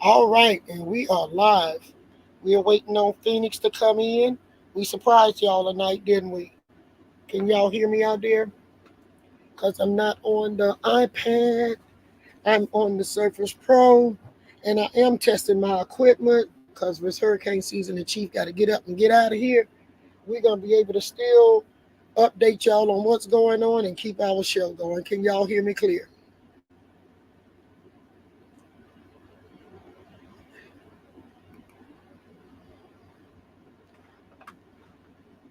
All right, and we are live. We are waiting on Phoenix to come in. We surprised y'all tonight, didn't we? Can y'all hear me out there? Because I'm not on the iPad. I'm on the Surface Pro, and I am testing my equipment because it's hurricane season. The chief got to get up and get out of here. We're gonna be able to still update y'all on what's going on and keep our show going. Can y'all hear me clear?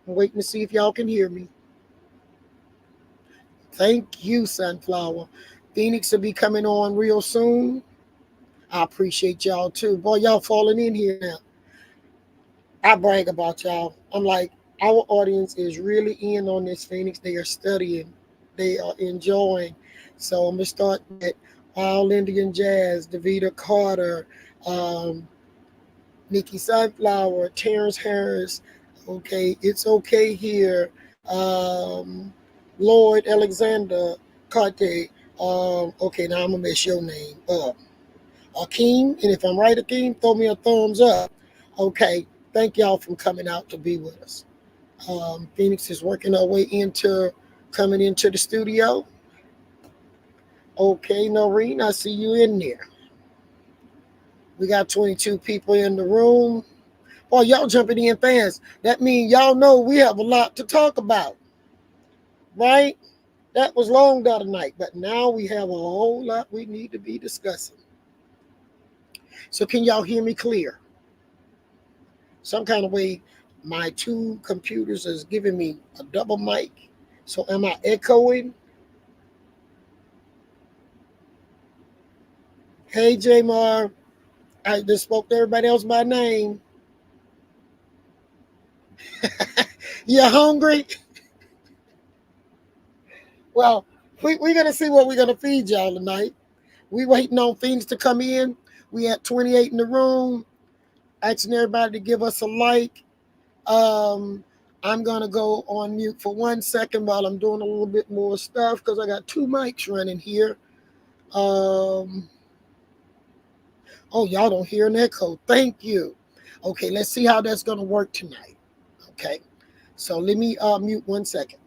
I'm waiting to see if y'all can hear me. Thank you, Sunflower. Phoenix will be coming on real soon. I appreciate y'all too. Boy, y'all falling in here now. I brag about y'all. I'm like, our audience is really in on this, Phoenix. They are studying, they are enjoying. So I'm gonna start with All Indian Jazz, Davita Carter, um, Nikki Sunflower, Terrence Harris. Okay, it's okay here. Um, Lord Alexander Carte. Okay, now I'm gonna mess your name up. Akeem, and if I'm right, Akeem, throw me a thumbs up. Okay, thank y'all for coming out to be with us. Phoenix is working our way into coming into the studio. Okay, Noreen, I see you in there. We got 22 people in the room. Oh, y'all jumping in fast. That means y'all know we have a lot to talk about, right? That was long the other night, but now we have a whole lot we need to be discussing. So can y'all hear me clear? Some kind of way, my two computers is giving me a double mic. So am I echoing? Hey, Jamar, I just spoke to everybody else by name. You hungry? Well, we're going to see what we're going to feed y'all tonight. We waiting on Phoenix to come in. We had 28 in the room, asking everybody to give us a like. Um, I'm going to go on mute for 1 second while I'm doing a little bit more stuff because I got two mics running here. Um, oh, y'all don't hear an echo. Thank you. Okay, let's see how that's going to work tonight. Okay, so let me mute 1 second.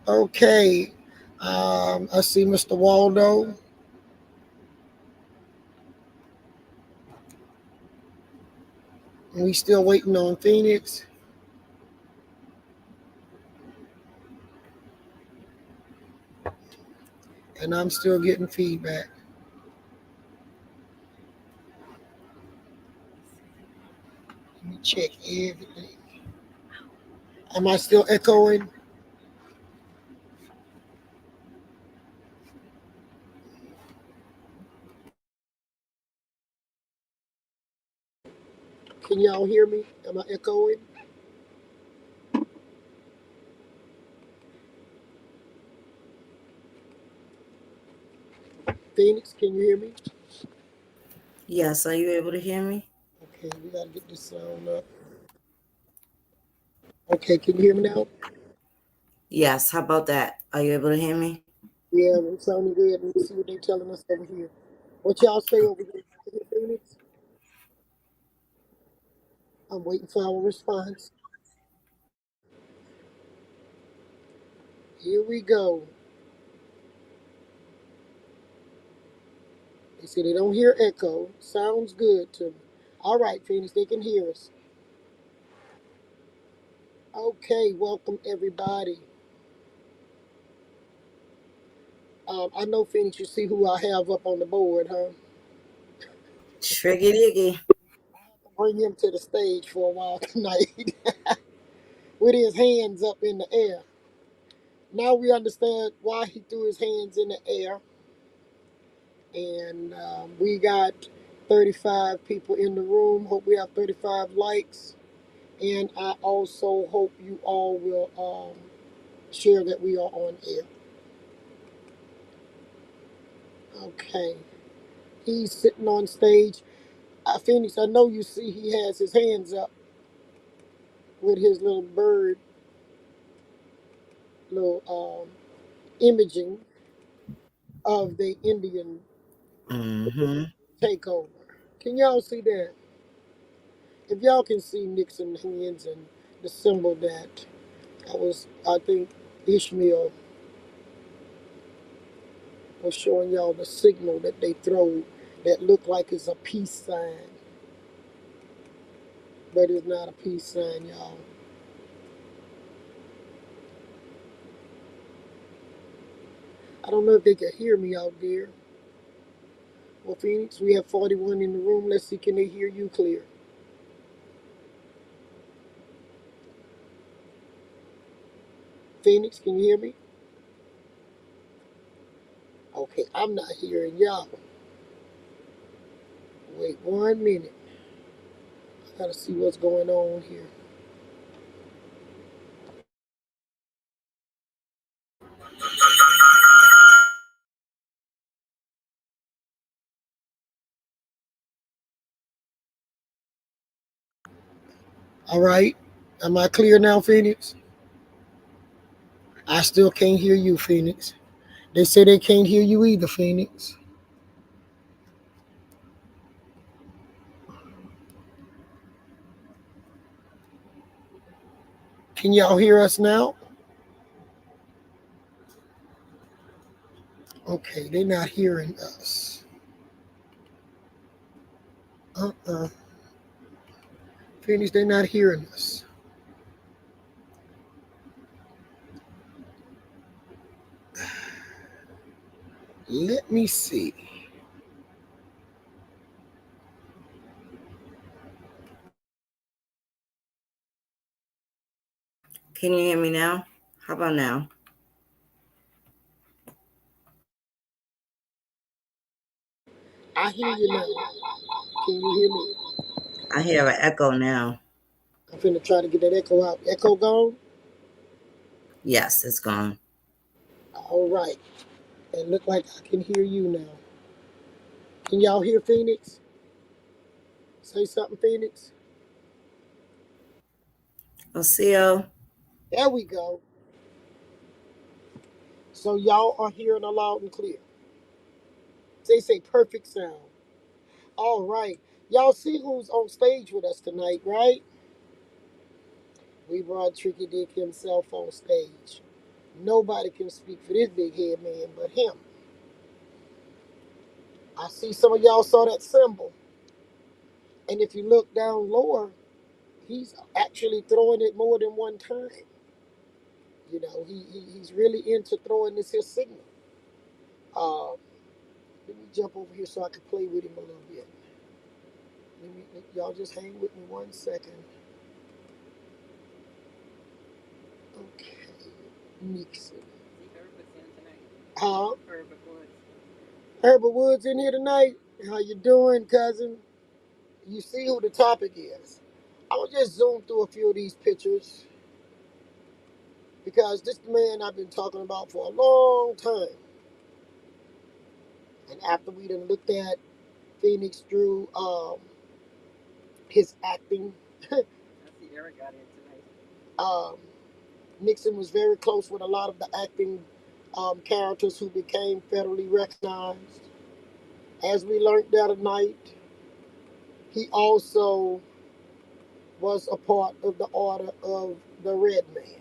Okay. I see Mr. Waldo. We still waiting on Phoenix, and I'm still getting feedback. Let me check everything. Am I still echoing? Can y'all hear me? Am I echoing? Phoenix, can you hear me? Yes, are you able to hear me? Okay, we gotta get this sound up. Okay, can you hear me now? Yes, how about that? Are you able to hear me? Yeah, we're sounding good. Let me see what they're telling us over here. What y'all say over here, Phoenix? I'm waiting for our response. Here we go. They say they don't hear echo. Sounds good to me. All right, Phoenix, they can hear us. Okay, welcome everybody. I know, Phoenix, you see who I have up on the board, huh? Triggy diggy. Bring him to the stage for a while tonight with his hands up in the air. Now we understand why he threw his hands in the air. And we got 35 people in the room. Hope we have 35 likes. And I also hope you all will share that we are on air. Okay. He's sitting on stage. Phoenix, I know you see he has his hands up with his little bird, little imaging of the Indian Mm-hmm. takeover. Can y'all see that? If y'all can see Nixon hands and the symbol that was, I think, Ishmael was showing y'all the signal that they throw that look like it's a peace sign, but it's not a peace sign, y'all. I don't know if they can hear me out there. Well, Phoenix, we have 41 in the room. Let's see, can they hear you clear? Phoenix, can you hear me? Okay, I'm not hearing y'all. Wait 1 minute. I gotta see what's going on here. All right. Am I clear now, Phoenix? I still can't hear you, Phoenix. They say they can't hear you either, Phoenix. Can y'all hear us now? Okay, they're not hearing us. Uh-uh. Phoenix, they're not hearing us. Let me see. Can you hear me now? How about now? I hear you now. Can you hear me? I hear an echo now. I'm finna try to get that echo out. Echo gone? Yes, it's gone. All right. It look like I can hear you now. Can y'all hear Phoenix? Say something, Phoenix. Osio. There we go. So y'all are hearing a loud and clear. They say perfect sound. All right. Y'all see who's on stage with us tonight, right? We brought Tricky Dick himself on stage. Nobody can speak for this big head man but him. I see some of y'all saw that symbol. And if you look down lower, he's actually throwing it more than one time. He's really into throwing this here signal. Uh, Let me jump over here so I can play with him a little bit. Y'all just hang with me 1 second. Okay, Nixon. Huh? Herbert Woods in here tonight. How you doing, cousin? You see who the topic is. I will just zoom through a few of these pictures because this is the man I've been talking about for a long time. And after we done looked at Phoenix Drew, his acting, um, Nixon was very close with a lot of the acting characters who became federally recognized. As we learned the other night, he also was a part of the Order of the Red Man.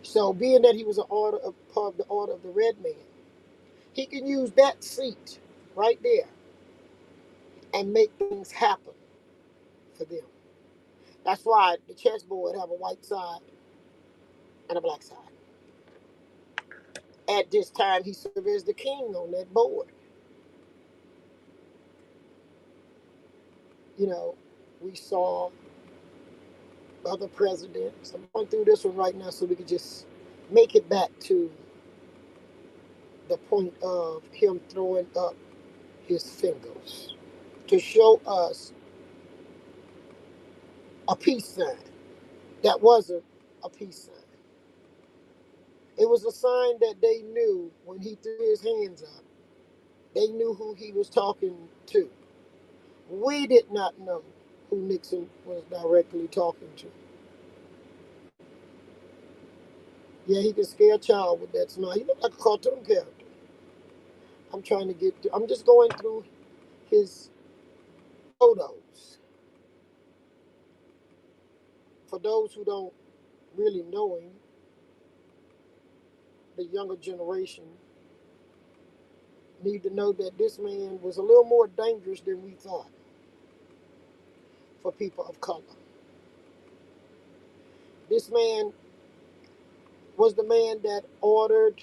So, being that he was a part of the Order of the Red Man, he can use that seat right there and make things happen for them. That's why the chessboard have a white side and a black side. At this time, he served as the king on that board. You know, we saw other presidents. I'm going through this one right now so we could just make it back to the point of him throwing up his fingers to show us a peace sign that wasn't a peace sign. It was a sign that they knew when he threw his hands up, they knew who he was talking to. We did not know who Nixon was directly talking to. Yeah, he can scare a child with that smile. He looked like a cartoon character. I'm just going through his photos. For those who don't really know him, the younger generation need to know that this man was a little more dangerous than we thought for people of color. This man was the man that ordered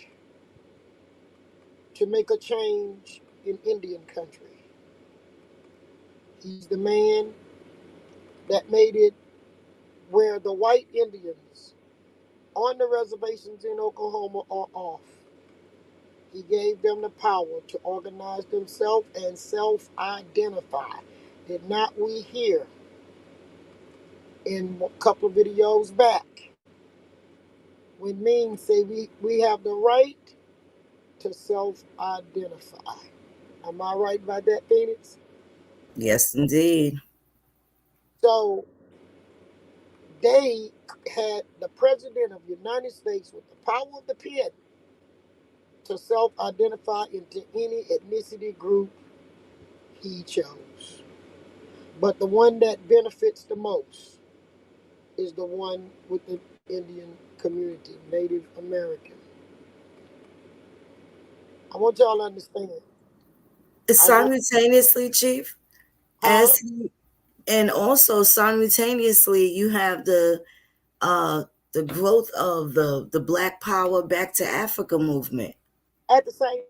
to make a change in Indian country. He's the man that made it where the white Indians on the reservations in Oklahoma are off. He gave them the power to organize themselves and self-identify. Did not we hear in a couple of videos back when Ming say we have the right to self-identify? Am I right about that, Phoenix? Yes, indeed. So they had the president of the United States with the power of the pen to self-identify into any ethnicity group he chose. But the one that benefits the most is the one with the Indian community, Native American. I want y'all to understand. I want, Simultaneously, Chief, huh? as he, and also simultaneously, you have uh the growth of the Black Power Back to Africa movement. At the same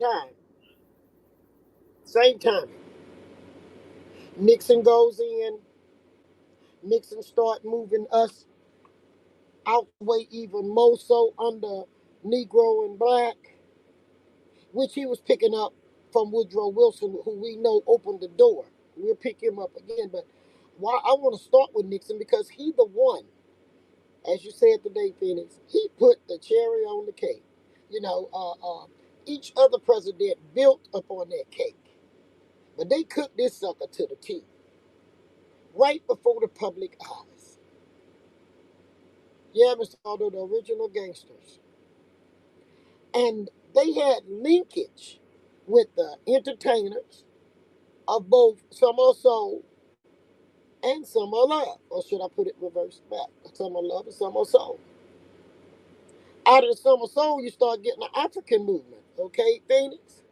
time, Nixon goes in. Nixon start moving us out the way even more so under Negro and Black, which he was picking up from Woodrow Wilson, who we know opened the door. We'll pick him up again, but why I want to start with Nixon because he the one, as you said today, Phoenix, he put the cherry on the cake. You know, each other president built upon that cake, but they cooked this sucker to the teeth right before the public eyes. Yeah, Mr. Aldo, the original gangsters. And they had linkage with the entertainers of both some are soul and some are love. Or should I put it reversed back? Some are love and some are soul. Out of the summer soul, you start getting the African movement, okay, Phoenix?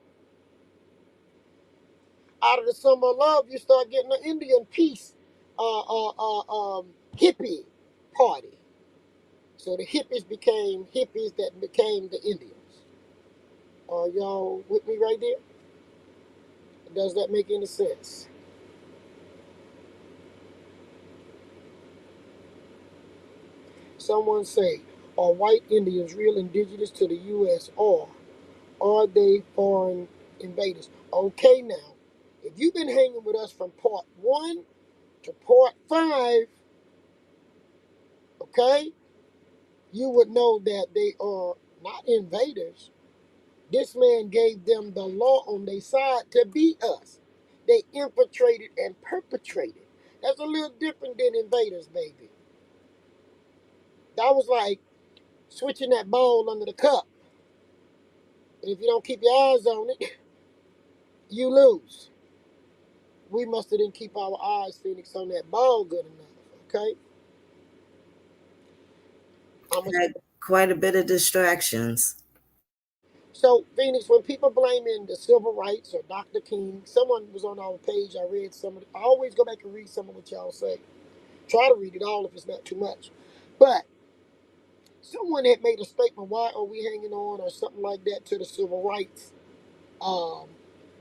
Out of the summer love, you start getting the Indian peace hippie party. So the hippies became hippies that became the Indians. Are y'all with me right there? Does that make any sense? Someone say, are white Indians real indigenous to the U.S. or are they foreign invaders? Okay, now, if you've been hanging with us from part 1 to part 5, okay, you would know that they are not invaders. This man gave them the law on their side to beat us. They infiltrated and perpetrated. That's a little different than invaders, baby. That was like switching that ball under the cup. And if you don't keep your eyes on it, you lose. We must have didn't keep our eyes, Phoenix, on that ball good enough. Okay? I'm a, Had quite a bit of distractions. so, Phoenix, when people blaming the civil rights or Dr. King, someone was on our page. I read some of it. I always go back and read some of what y'all say. Try to read it all if it's not too much. But someone had made a statement, why are we hanging on or something like that to the civil rights um,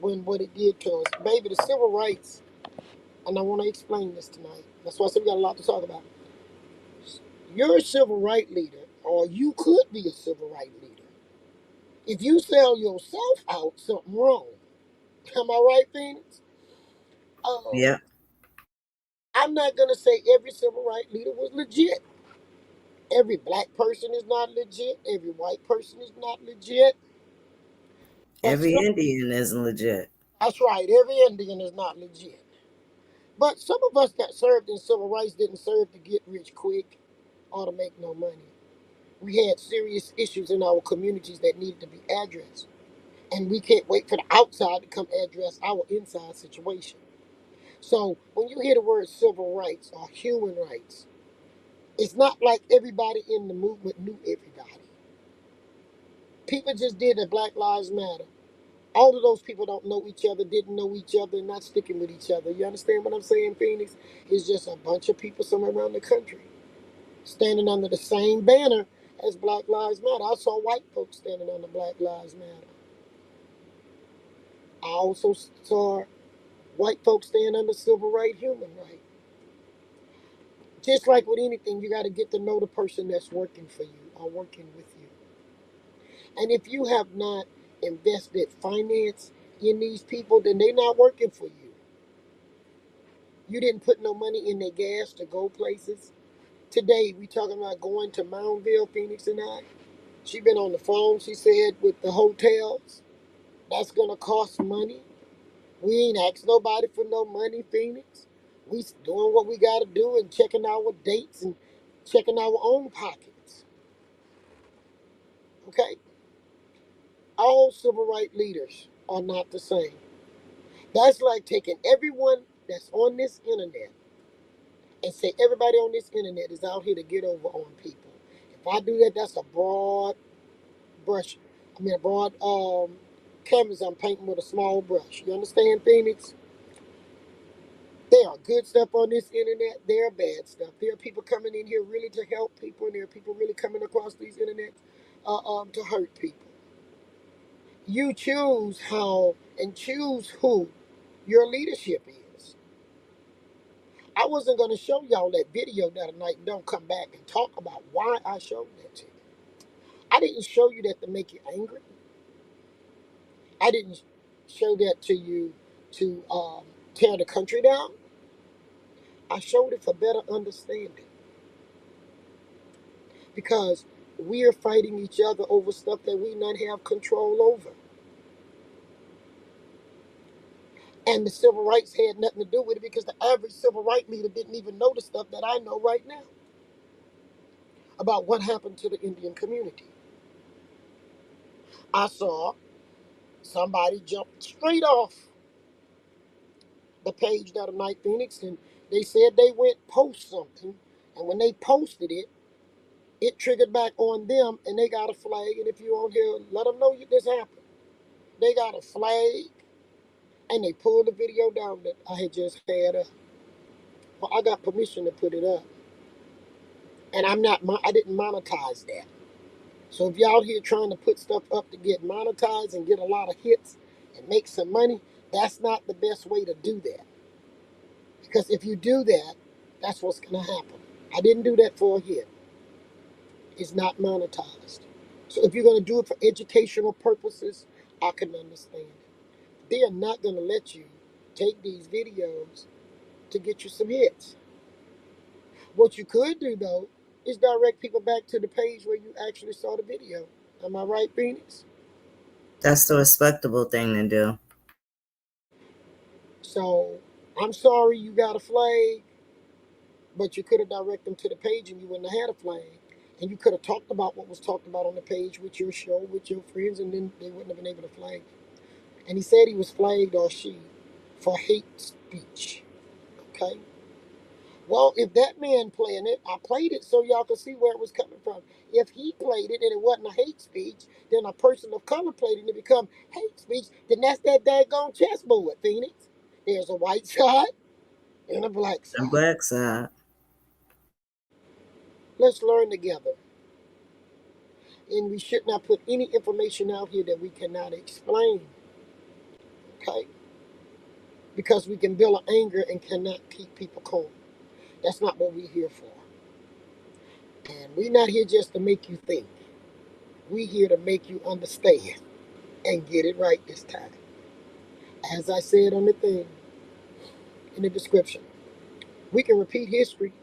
when what it did to us. Baby, the civil rights, and I want to explain this tonight. That's why I said we got a lot to talk about. You're a civil rights leader, or you could be a civil rights leader. If you sell yourself out, something wrong. Am I right, Phoenix? Um, Yep. I'm not going to say every civil rights leader was legit. Every black person is not legit. Every white person is not legit. But Every some, Indian isn't legit. that's right, every Indian is not legit. But some of us that served in civil rights didn't serve to get rich quick or to make no money. We had serious issues in our communities that needed to be addressed. And we can't wait for the outside to come address our inside situation. So when you hear the word civil rights or human rights, it's not like everybody in the movement knew everybody. People just did that Black Lives Matter. All of those people don't know each other, didn't know each other, and not sticking with each other. You understand what I'm saying, Phoenix? It's just a bunch of people somewhere around the country standing under the same banner as Black Lives Matter. I saw white folks standing under Black Lives Matter. I also saw white folks stand under civil right, human right. Just like with anything, you got to get to know the person that's working for you or working with you. And if you have not invested finance in these people, then they're not working for you. You didn't put no money in their gas to go places. Today, we talking about going to Moundville, Phoenix and I. She been on the phone, she said, with the hotels. That's going to cost money. We ain't asked nobody for no money, Phoenix. We doing what we got to do and checking our dates and checking our own pockets. Okay? All civil rights leaders are not the same. That's like taking everyone that's on this internet and say everybody on this internet is out here to get over on people. If I do that, that's a broad brush. A broad canvas I'm painting with a small brush. You understand, Phoenix? There are good stuff on this internet. There are bad stuff. There are people coming in here really to help people, and there are people really coming across these internet to hurt people. You choose how and choose who your leadership is. I wasn't going to show y'all that video the other night and don't come back and talk about why I showed that to you. I didn't show you that to make you angry. I didn't show that to you to tear the country down. I showed it for better understanding because we are fighting each other over stuff that we not have control over. And the civil rights had nothing to do with it because the average civil rights leader didn't even know the stuff that I know right now about what happened to the Indian community. I saw somebody jump straight off the page the other night, Phoenix, and they said they went post something. And when they posted it, it triggered back on them, and they got a flag. And if you on here, let them know this happened. They got a flag, and they pulled the video down that I had just had up. Well, I got permission to put it up, and I didn't monetize that. So if y'all here trying to put stuff up to get monetized and get a lot of hits and make some money, that's not the best way to do that. Because if you do that, that's what's going to happen. I didn't do that for a hit. It's not monetized. So if you're going to do it for educational purposes, I can understand it. They are not going to let you take these videos to get you some hits. What you could do, though, is direct people back to the page where you actually saw the video. Am I right, Phoenix? That's the respectable thing to do. So I'm sorry you got a flag, but you could have directed them to the page and you wouldn't have had a flag. And you could have talked about what was talked about on the page with your show, with your friends, and then they wouldn't have been able to flag you. And he said he was flagged, or she, for hate speech. Okay? Well, if that man playing it, I played it so y'all could see where it was coming from. If he played it and it wasn't a hate speech, then a person of color played it and it become hate speech, then that's that daggone chessboard, Phoenix. There's a white side and a black The side. black side. Let's learn together. And we should not put any information out here that we cannot explain. Okay? Because we can build an anger and cannot keep people calm. That's not what we're here for. And we're not here just to make you think. We're here to make you understand and get it right this time. As I said on the thing in the description, we can repeat history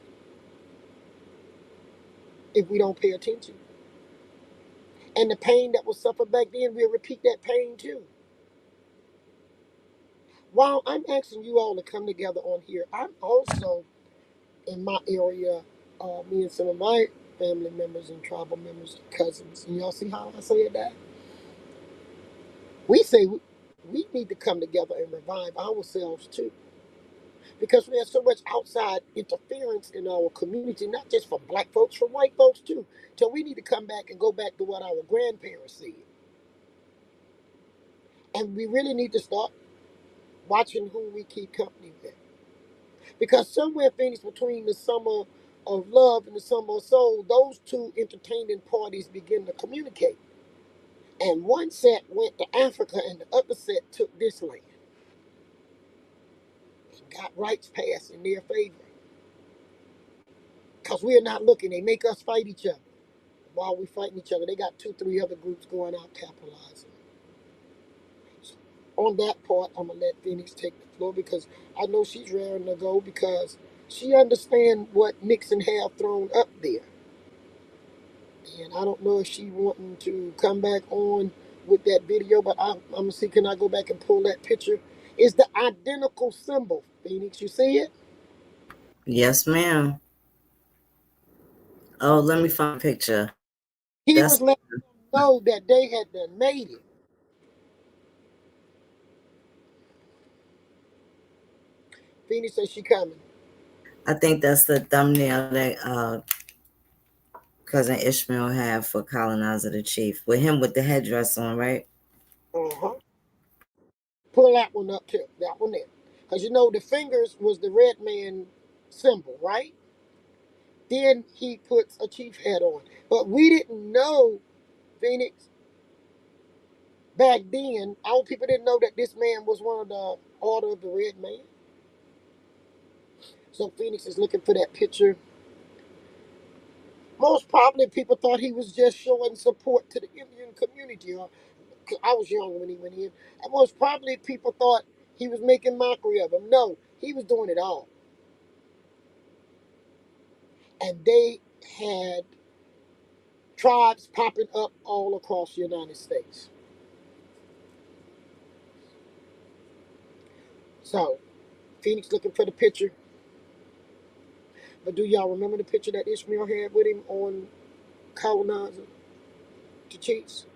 if we don't pay attention. And the pain that was suffered back then, we'll repeat that pain too. While I'm asking you all to come together on here, I'm also in my area, me and some of my family members and tribal members, cousins, and y'all see how I said that? We say we need to come together and revive ourselves too. Because we have so much outside interference in our community, not just from black folks, from white folks too. So we need to come back and go back to what our grandparents said. And we really need to start watching who we keep company with. Because somewhere, Phoenix, between the summer of love and the summer of soul, those two entertaining parties begin to communicate. And one set went to Africa and the other set took this land and got rights passed in their favor. Because we're not looking. They make us fight each other. While we fighting each other, they got 2, 3 other groups going out capitalizing. So on that part, I'm gonna let Phoenix take the floor because I know she's raring to go because she understands what Nixon have thrown up there. And I don't know if she wanting to come back on with that video, but I'm gonna see, can I go back and pull that picture? It's the identical symbol, Phoenix. You see it? Yes, ma'am. Oh, let me find a picture. He That's was letting them know that they had done made it. Phoenix says she coming. I think that's the thumbnail that cousin Ishmael had for Colonizer the Chief. With him with the headdress on, right? Uh-huh. Pull that one up too. That one there. Because you know the fingers was the red man symbol, right? Then he puts a chief hat on. But we didn't know, Phoenix, back then, our people didn't know that this man was one of the Order of the Red Man. So Phoenix is looking for that picture. Most probably people thought he was just showing support to the Indian community. Or, 'cause I was young when he went in. And most probably people thought he was making mockery of him. No, he was doing it all. And they had tribes popping up all across the United States. So, Phoenix looking for the picture. But do y'all remember the picture that Ishmael had with him on Colonizer, the Chiefs?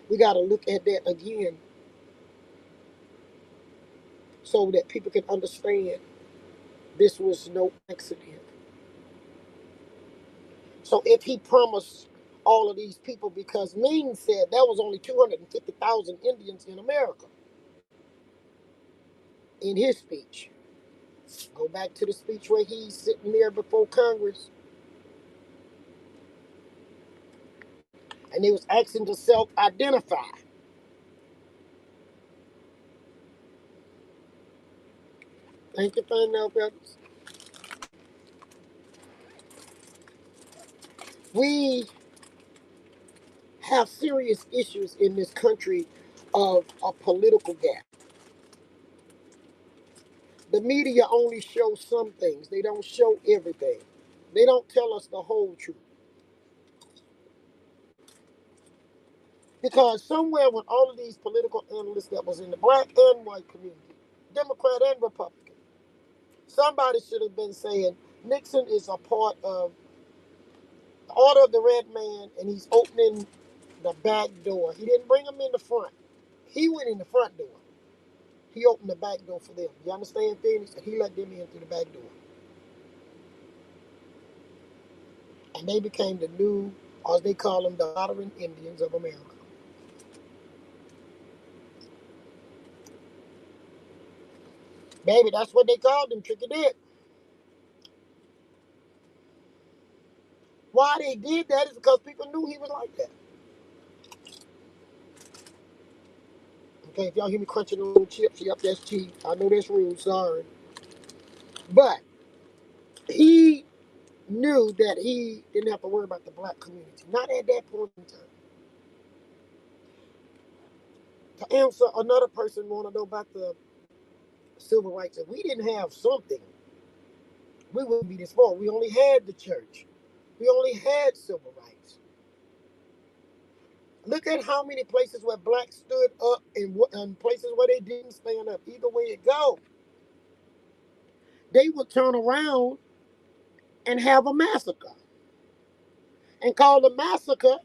We got to look at that again so that people can understand this was no accident. So if he promised all of these people, because Ming said there was only 250,000 Indians in America in his speech. Go back to the speech where he's sitting there before Congress and they was asking to self-identify. Thank you, Fanel Brothers. We have serious issues in this country of a political gap. The media only shows some things. They don't show everything. They don't tell us the whole truth. Because somewhere with all of these political analysts that was in the black and white community, Democrat and Republican, somebody should have been saying Nixon is a part of the Order of the Red Man and he's opening the back door. He didn't bring them in the front. He went in the front door. He opened the back door for them. You understand, Phoenix? And he let them in through the back door. And they became the new, or as they call them, the modern Indians of America. Baby, that's what they called him, Tricky Dick. Why they did that is because people knew he was like that. Okay, if y'all hear me crunching on chips, yep, that's cheap. I know that's rude, sorry. But he knew that he didn't have to worry about the black community. Not at that point in time. To answer, another person want to know about the civil rights. If we didn't have something, we wouldn't be this far. We only had the church. We only had civil rights. Look at how many places where blacks stood up and places where they didn't stand up. Either way it go, they would turn around and have a massacre and call the massacre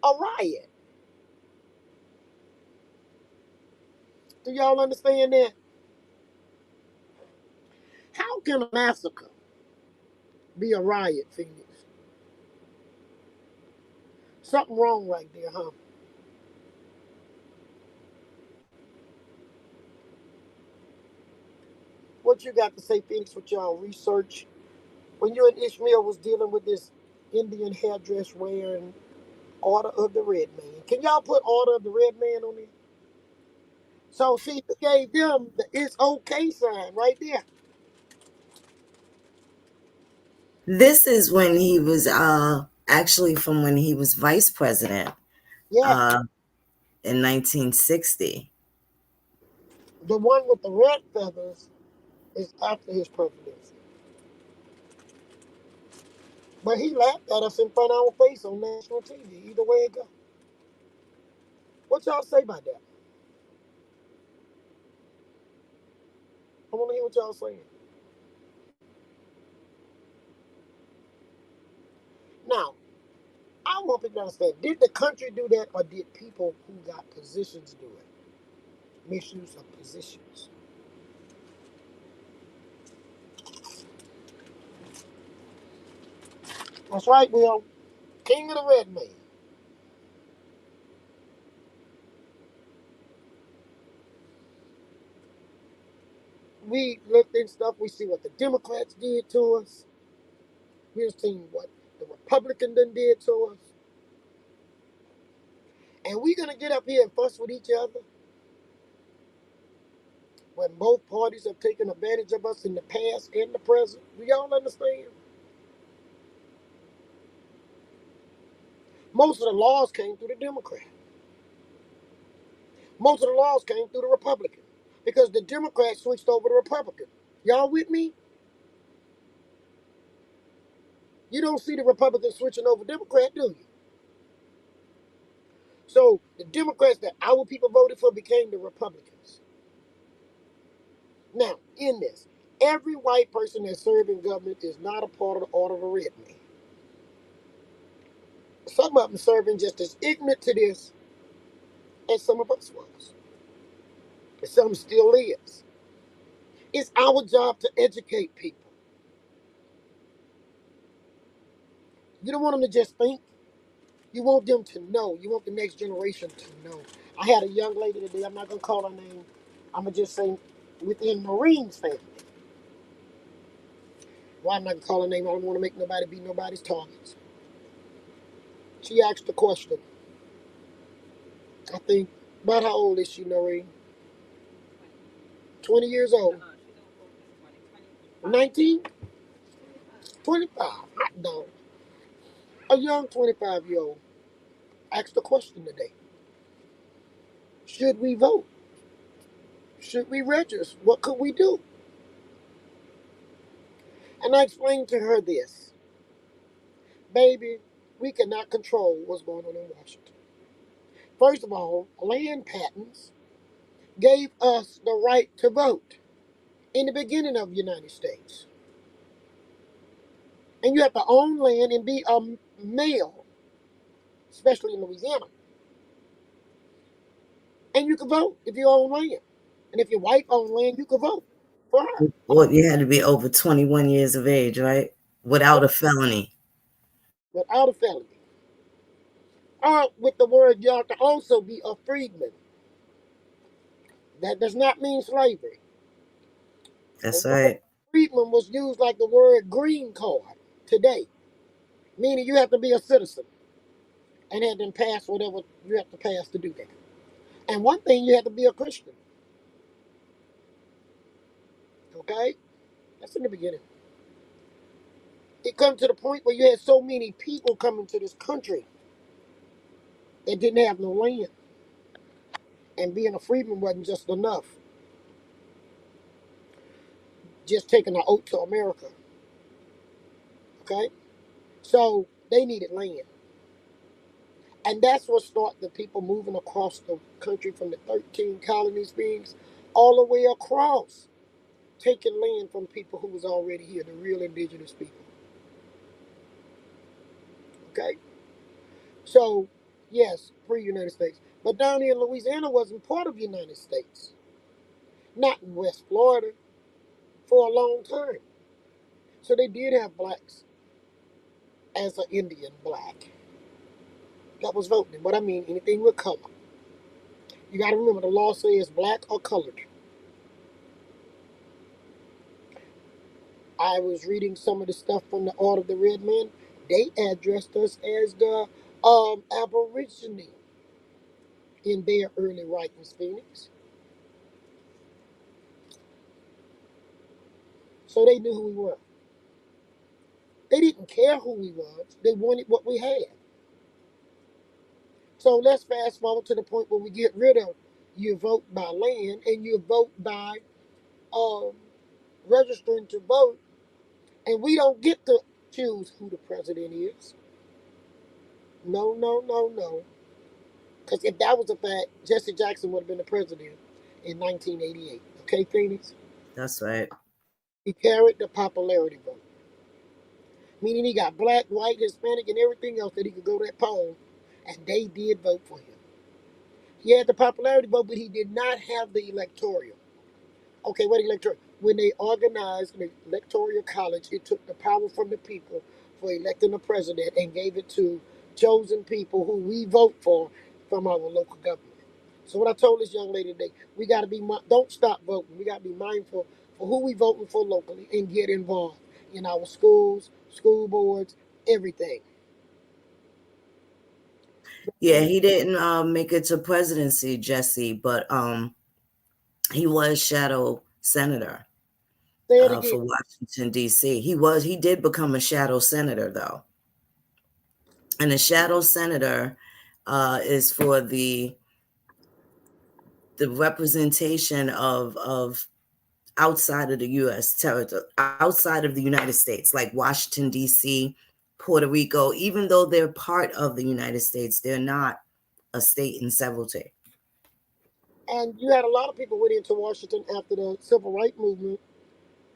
a riot. Do y'all understand that? How can a massacre be a riot, Phoenix? Something wrong right there, huh? What you got to say, Phoenix, with y'all research? When you and Ishmael was dealing with this Indian hairdress wearing Order of the Red Man. Can y'all put Order of the Red Man on there? So see, he gave them the it's okay sign right there. This is when he was actually from when he was vice president Yeah, uh, in 1960. the one with the red feathers is after his presidency. But he laughed at us in front of our face on national TV. Either way it go. What y'all say about that? I want to hear what y'all saying. Now, I want people to understand, did the country do that or did people who got positions do it? Misuse of positions. That's right, Will. King of the Red Man. We looked at stuff, we see what the Democrats did to us. We've seen what the Republican done did to us. And we're going to get up here and fuss with each other when both parties have taken advantage of us in the past and the present. Do y'all understand? Most of the laws came through the Democrat. Most of the laws came through the Republican because the Democrats switched over to Republican. Y'all with me? You don't see the Republicans switching over Democrat, do you? So the Democrats that our people voted for became the Republicans. Now, in this, every white person that served in government is not a part of the Order of the Red Man. Some of them serving just as ignorant to this as some of us was. And some still is. It's our job to educate people. You don't want them to just think. You want them to know. You want the next generation to know. I had a young lady today. I'm not gonna call her name. I'm gonna just say within Marines family. Why I'm not gonna call her name? I don't want to make nobody be nobody's targets. She asked the question. I think about how old is she, Noreen? 20 years old. 19? 25. Hot dog. A young 25-year-old asked the question today. Should we vote? Should we register? What could we do? And I explained to her this. Baby, we cannot control what's going on in Washington. First of all, land patents gave us the right to vote in the beginning of the United States. And you have to own land and be a male, especially in Louisiana. And you can vote if you own land. And if your wife owns land, you can vote for her. Well, you had to be over 21 years of age, right? Without a felony. Without a felony. Or with the word, you have to also be a freedman. That does not mean slavery. The That's word right. freedman was used like the word green card today, meaning you have to be a citizen and had to pass whatever you have to pass to do that. And one thing, you have to be a Christian. Okay? That's in the beginning. It comes to the point where you had so many people coming to this country that didn't have no land. And being a freedman wasn't just enough. Just taking an oath to America. Okay? So they needed land. And that's what started the people moving across the country from the 13 colonies beings all the way across, taking land from people who was already here, the real indigenous people. Okay? So, yes, pre-United States. But down here in Louisiana wasn't part of the United States. Not in West Florida for a long time. So they did have blacks as an Indian black that was voting. But I mean anything with color. You got to remember the law says black or colored. I was reading some of the stuff from the Order of the Red Men. They addressed us as the Aborigine in their early writings, Phoenix. So they knew who we were. They didn't care who we was. They wanted what we had. So let's fast forward to the point where we get rid of you vote by land and you vote by um, registering to vote, and we don't get to choose who the president is. No, no, no, no. Because if that was a fact, Jesse Jackson would have been the president in 1988. Okay, Phoenix? That's right. He carried the popularity vote, meaning he got black, white, Hispanic, and everything else that he could go to that poll, and they did vote for him. He had the popularity vote, but he did not have the electoral. Okay, what electoral? When they organized the electoral college, it took the power from the people for electing the president and gave it to chosen people who we vote for from our local government. So what I told this young lady today, we got to be don't stop voting. We got to be mindful for who we voting for locally and get involved in our schools, school boards, everything. Yeah, he didn't make it to presidency, Jesse, but he was shadow senator Say it again. for Washington D.C. He did become a shadow senator though, and a shadow senator is for the representation of outside of the U.S. territory, outside of the United States, like Washington D.C., Puerto Rico. Even though they're part of the United States, they're not a state in severalty. And you had a lot of people went into Washington after the Civil Rights Movement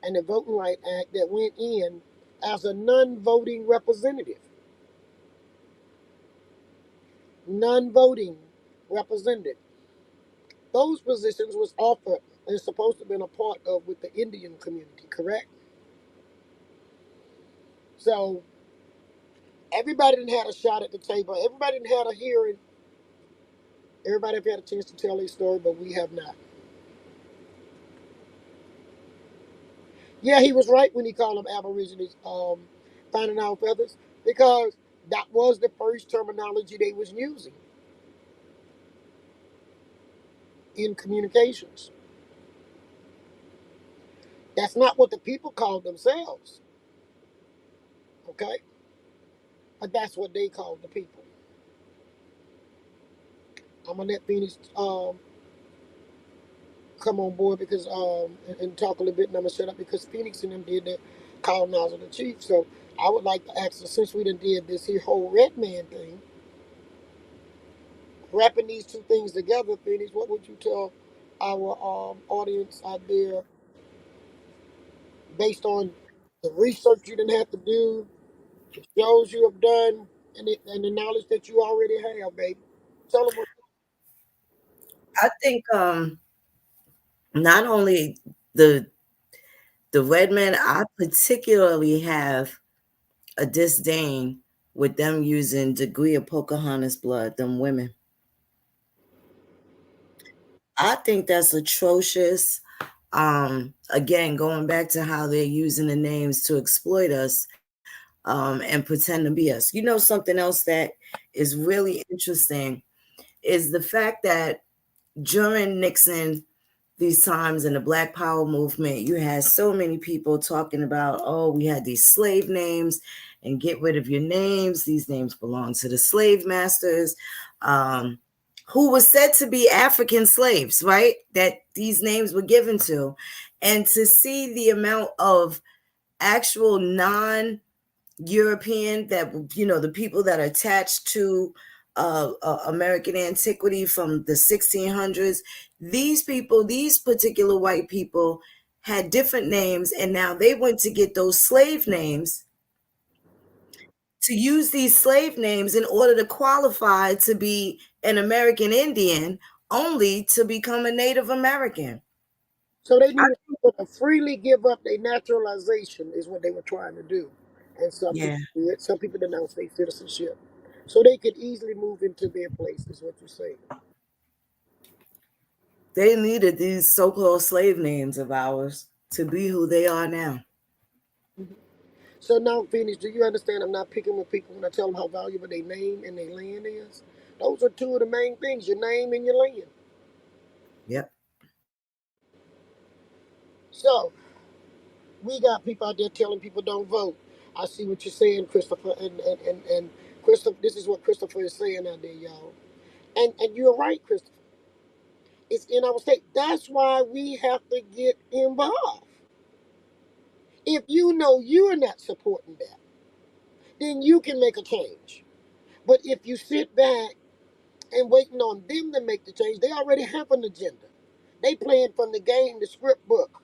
and the Voting Rights Act that went in as a non-voting representative. Non-voting representative. Those positions was offered and supposed to have been a part of with the Indian community, correct? So Everybody didn't had a shot at the table. Everybody didn't had a hearing. Everybody have had a chance to tell their story, but we have not. Yeah, he was right when he called them Aborigines, finding out feathers, because that was the first terminology they was using in communications. That's not what the people called themselves, okay? But that's what they called the people. I'm gonna let Phoenix come on board because and talk a little bit, and I'm gonna shut up because Phoenix and them did the colonizer the chief. So I would like to ask her, since we done did this here whole red man thing, wrapping these two things together, Phoenix, what would you tell our audience out there based on the research you didn't have to do, the shows you have done, and the knowledge that you already have, baby? Tell them what. I think not only the red men, I particularly have a disdain with them using degree of Pocahontas blood, them women. I think that's atrocious. Again, going back to how they're using the names to exploit us, and pretend to be us. You know, something else that is really interesting is the fact that during Nixon, these times in the Black Power movement, you had so many people talking about, oh, we had these slave names and get rid of your names. These names belong to the slave masters, who was said to be African slaves, right? That these names were given to. And to see the amount of actual European, that, you know, the people that are attached to American antiquity from the 1600s, these people, these particular white people had different names, and now they went to get those slave names, to use these slave names in order to qualify to be an American Indian, only to become a Native American. So they I, needed people to freely give up their naturalization is what they were trying to do. And some yeah, people did. Some people denounced their citizenship. So they could easily move into their place, is what you're saying. they needed these so-called slave names of ours to be who they are now. Mhm. So now, Phoenix, do you understand I'm not picking with people when I tell them how valuable their name and their land is? Those are two of the main things, your name and your land. Yep. So we got people out there telling people don't vote. I see what you're saying, Christopher. And Christopher, this is what Christopher is saying out there, y'all. And you're right, Christopher. It's in our state. That's why we have to get involved. If you know you're not supporting that, then you can make a change. But if you sit back and waiting on them to make the change, they already have an agenda. They playing from the game, the script book.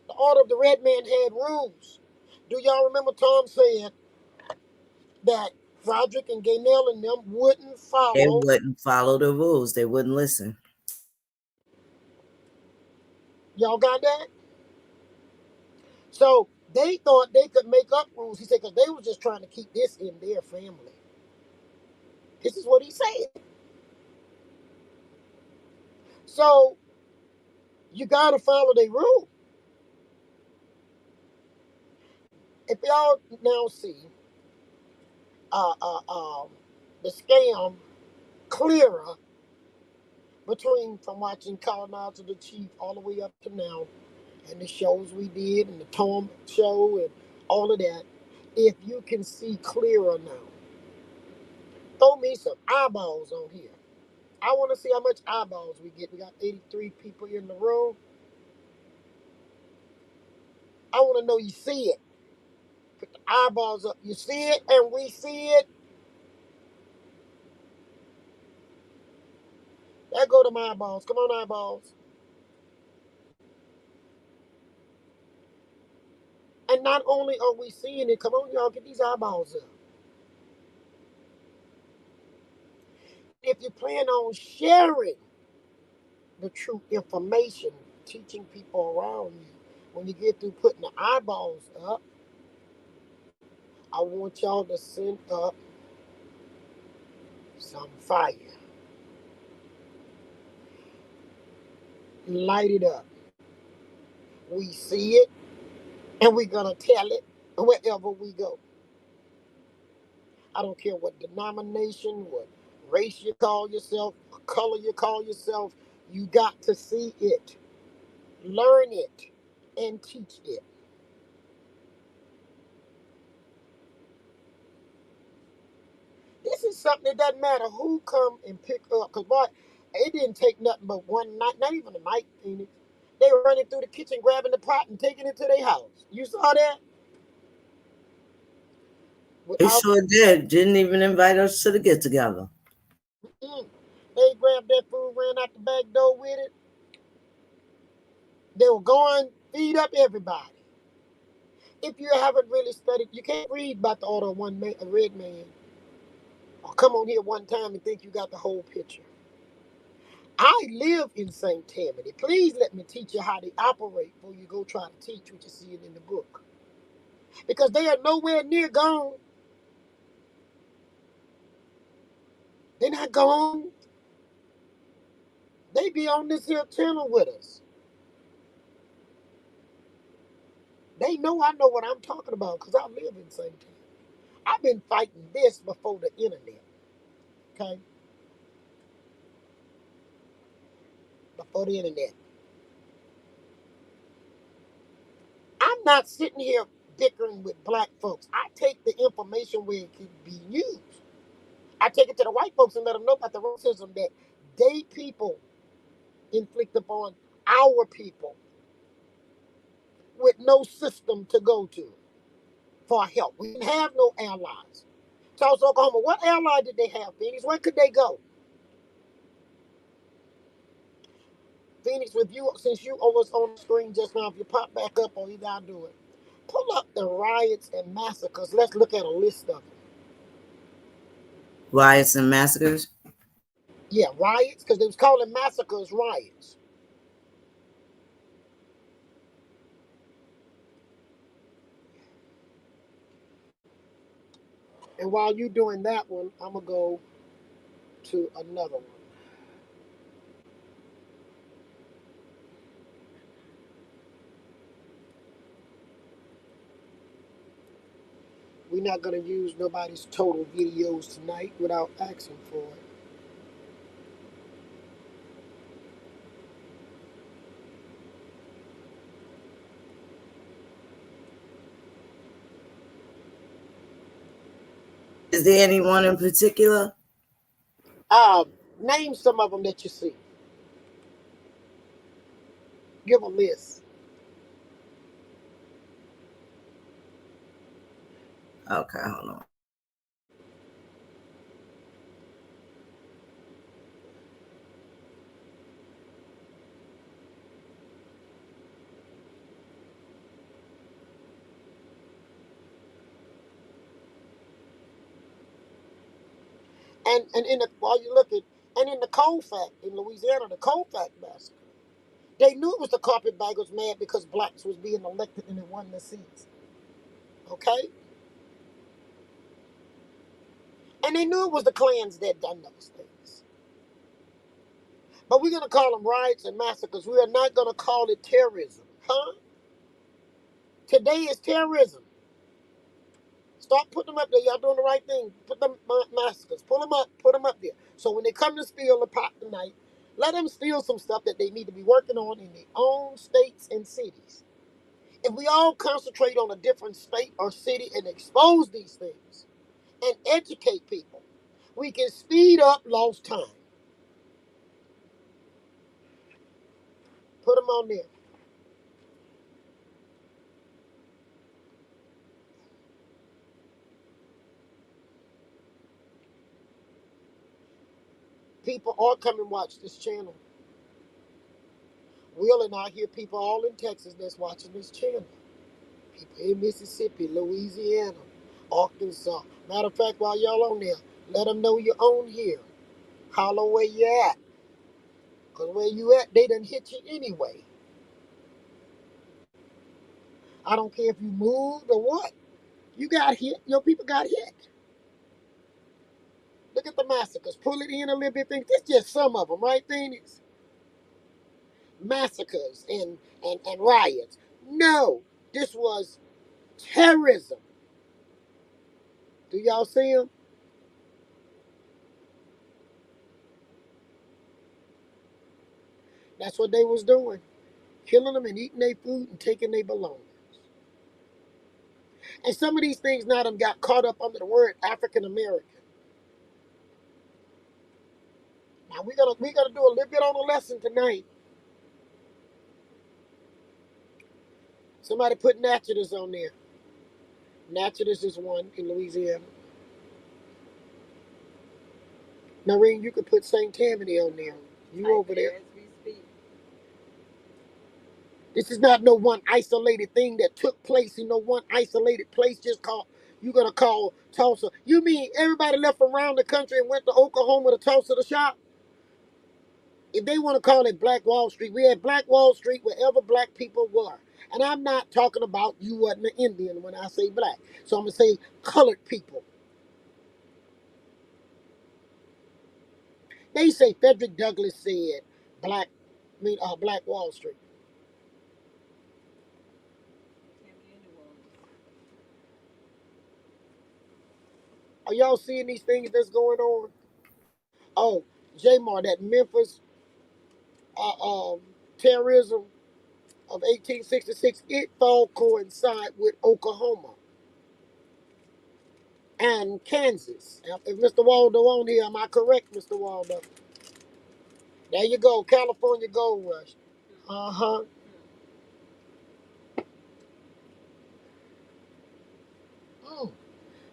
The Order of the Red Man had rules. Do y'all remember Tom saying that Roderick and Gaynell and them wouldn't They follow? wouldn't follow the rules. They wouldn't listen. Y'all got that? So they thought they could make up rules. He said, because they were just trying to keep this in their family. This is what he said. So you got to follow their rule. If y'all now see uh, uh, um, the scam clearer between from watching Colonizer the Chief all the way up to now, and the shows we did, and the Tom show, and all of that, if you can see clearer now, throw me some eyeballs on here. I want to see how much eyeballs we get. We got 83 people in the room. I want to know you see it. Put the eyeballs up. You see it, and we see it. There go to my eyeballs. Come on, eyeballs. And not only are we seeing it, come on, y'all, get these eyeballs up. If you plan on sharing the true information, teaching people around you, when you get through putting the eyeballs up, I want y'all to send up some fire. Light it up. We see it, and we're going to tell it wherever we go. I don't care what denomination, what race you call yourself, what color you call yourself. You got to see it, learn it, and teach it. This is something that doesn't matter who come and pick up. Because, boy, it didn't take nothing but one night, not even a night, Phoenix. They were running through the kitchen, grabbing the pot and taking it to their house. You saw that? They Without, sure did. Didn't even invite us to the get together. they grabbed that food, ran out the back door with it. They were going feed up everybody. If you haven't really studied, you can't read about the order of one man, a red man, or come on here one time and think you got the whole picture. I live in St. Tammany. Please let me teach you how they operate before you go try to teach what you see it in the book. Because they are nowhere near gone. They're not gone. They be on this here channel with us. They know I know what I'm talking about because I live in St. Tammany. I've been fighting this before the internet. Okay? Before the internet. I'm not sitting here bickering with black folks. I take the information where it can be used. I take it to the white folks and let them know about the racism that they people inflict upon our people with no system to go to for help. We didn't have no allies. Tulsa, Oklahoma, what ally did they have, Phoenix? Where could they go? Phoenix, with you, since you was on the screen just now, if you pop back up or either I'll do it. Pull up the riots and massacres. Let's look at a list of them. Riots and massacres. Yeah, riots, because they was calling massacres riots. And while you're doing that one, I'm going to go to another one. We're not going to use nobody's total videos tonight without asking for it. Is there anyone in particular? Name some of them that you see. Give a list. Okay, hold on. And in the while you look at and in the coal fact in Louisiana, the coal fact massacre, they knew it was the carpetbaggers mad because blacks was being elected and they won the seats. Okay? And they knew it was the clans that done those things. But we're gonna call them riots and massacres. We are not gonna call it terrorism. Huh? Today is terrorism. Start putting them up there. Y'all doing the right thing. Put them massacres. Pull them up. Put them up there. So when they come to steal the pot tonight, let them steal some stuff that they need to be working on in their own states and cities. If we all concentrate on a different state or city and expose these things and educate people, we can speed up lost time. Put them on there. People are coming watch this channel. Will and I hear people all in Texas that's watching this channel. People in Mississippi, Louisiana, Arkansas. Matter of fact, while y'all on there, let them know you're on here. Holler where you at. Because where you at, they done hit you anyway. I don't care if you moved or what. You got hit. Your people got hit. Look at the massacres. Pull it in a little bit. Think this just some of them, right, Phoenix? Massacres and riots. No, this was terrorism. Do y'all see them? That's what they was doing. Killing them and eating their food and taking their belongings. And some of these things now done got caught up under the word African American. Now we gotta do a little bit on the lesson tonight. Somebody put Natchez on there. Natchez is one in Louisiana. Noreen, you could put St. Tammany on there. You over there. As we speak. This is not no one isolated thing that took place in no one isolated place just called you're gonna call Tulsa. You mean everybody left around the country and went to Oklahoma to Tulsa to shop? If they want to call it Black Wall Street, we had Black Wall Street wherever black people were. And I'm not talking about you wasn't an Indian when I say black. So I'm gonna say colored people. They say Frederick Douglass said Black Wall Street. Are y'all seeing these things that's going on? Oh, Jamar, that Memphis terrorism of 1866, it all coincide with Oklahoma and Kansas. If Mr. Waldo on here, am I correct, Mr. Waldo? There you go, California Gold Rush. Uh-huh. Mm.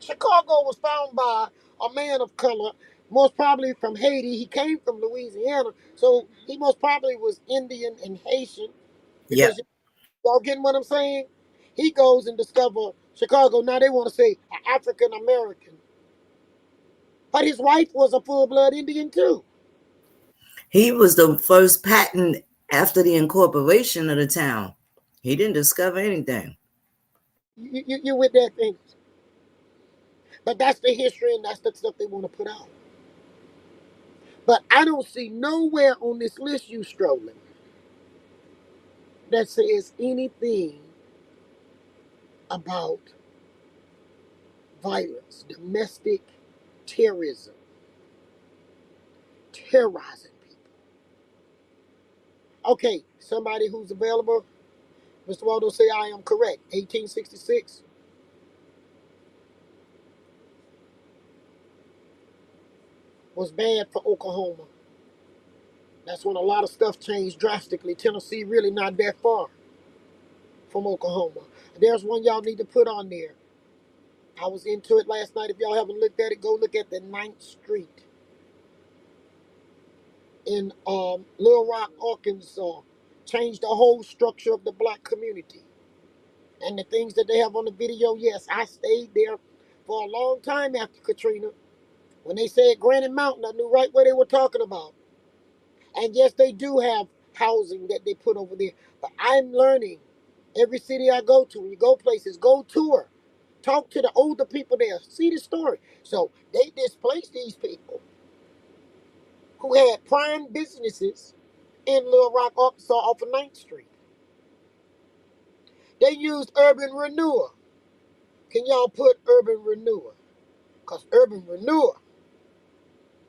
Chicago was found by a man of color, most probably from Haiti. He came from Louisiana, so he most probably was Indian and Haitian Yep. because y'all getting what I'm saying? He goes and discover Chicago. Now they want to say African American. But his wife was a full blood Indian too. He was the first patent after the incorporation of the town. He didn't discover anything. You with that thing? But that's the history and that's the stuff they want to put out. But I don't see nowhere on this list you strolling that says anything about violence, domestic terrorism, terrorizing people. Okay, somebody who's available. Mr. Waldo say I am correct. 1866. Was bad for Oklahoma. That's when a lot of stuff changed drastically. Tennessee really not that far from Oklahoma. There's one y'all need to put on there. I was into it last night. If y'all haven't looked at it, go look at the 9th Street in Little Rock, Arkansas. Changed the whole structure of the black community. And the things that they have on the video, yes, I stayed there for a long time after Katrina. When they said Granite Mountain, I knew right what they were talking about. And yes, they do have housing that they put over there. But I'm learning every city I go to, when you go places, go tour. Talk to the older people there. See the story. So they displaced these people who had prime businesses in Little Rock, Arkansas off of 9th Street. They used urban renewal. Can y'all put urban renewal? Because urban renewal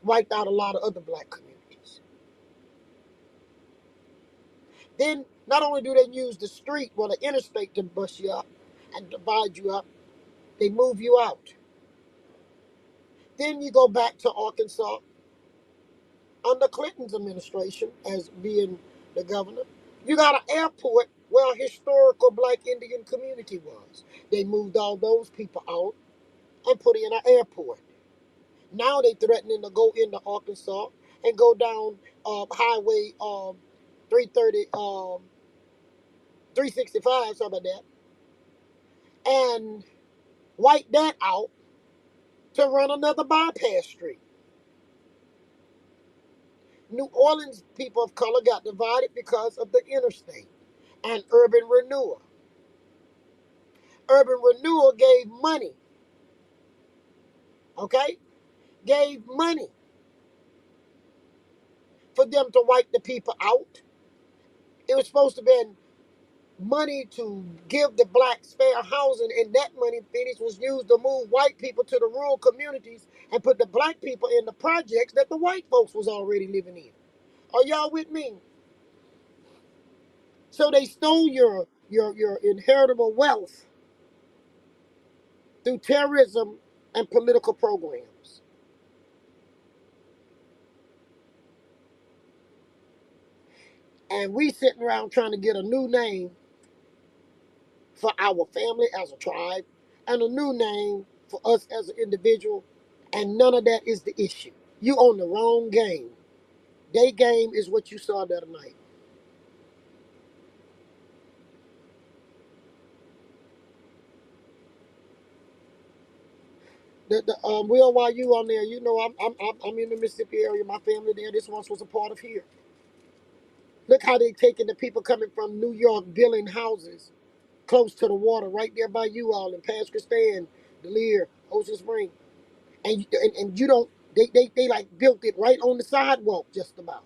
wiped out a lot of other black communities. Then not only do they use the street, well, the interstate to bust you up and divide you up, they move you out. Then you go back to Arkansas under Clinton's administration as being the governor. You got an airport where a historical black Indian community was. They moved all those people out and put in an airport. Now they threatening to go into Arkansas and go down Highway 330, 365, something like that, and wipe that out to run another bypass street. New Orleans people of color got divided because of the interstate and urban renewal. Urban Renewal gave money, okay? Gave money for them to wipe the people out. It was supposed to be money to give the blacks fair housing, and that money Phoenix was used to move white people to the rural communities and put the black people in the projects that the white folks was already living in. Are y'all with me? So they stole your inheritable wealth through terrorism and political programs. And we sitting around trying to get a new name for our family as a tribe and a new name for us as an individual. And none of that is the issue. You on the wrong game. They game is what you saw the other night. The Will, while you on there, you know I'm in the Mississippi area. My family there. This once was a part of here. Look how they taking the people coming from New York, building houses close to the water, right there by you all in Pasquistan, Delir, Ocean Spring, and you don't. They like built it right on the sidewalk, just about.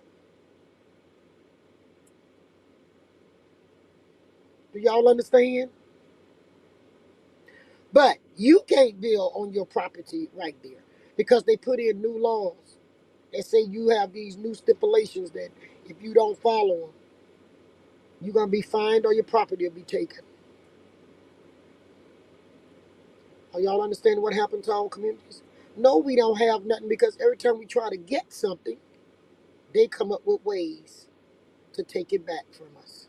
Do y'all understand? But you can't build on your property right there because they put in new laws that say you have these new stipulations that if you don't follow them, you're gonna be fined or your property will be taken. Are y'all understanding what happened to our communities? No, we don't have nothing because every time we try to get something, they come up with ways to take it back from us.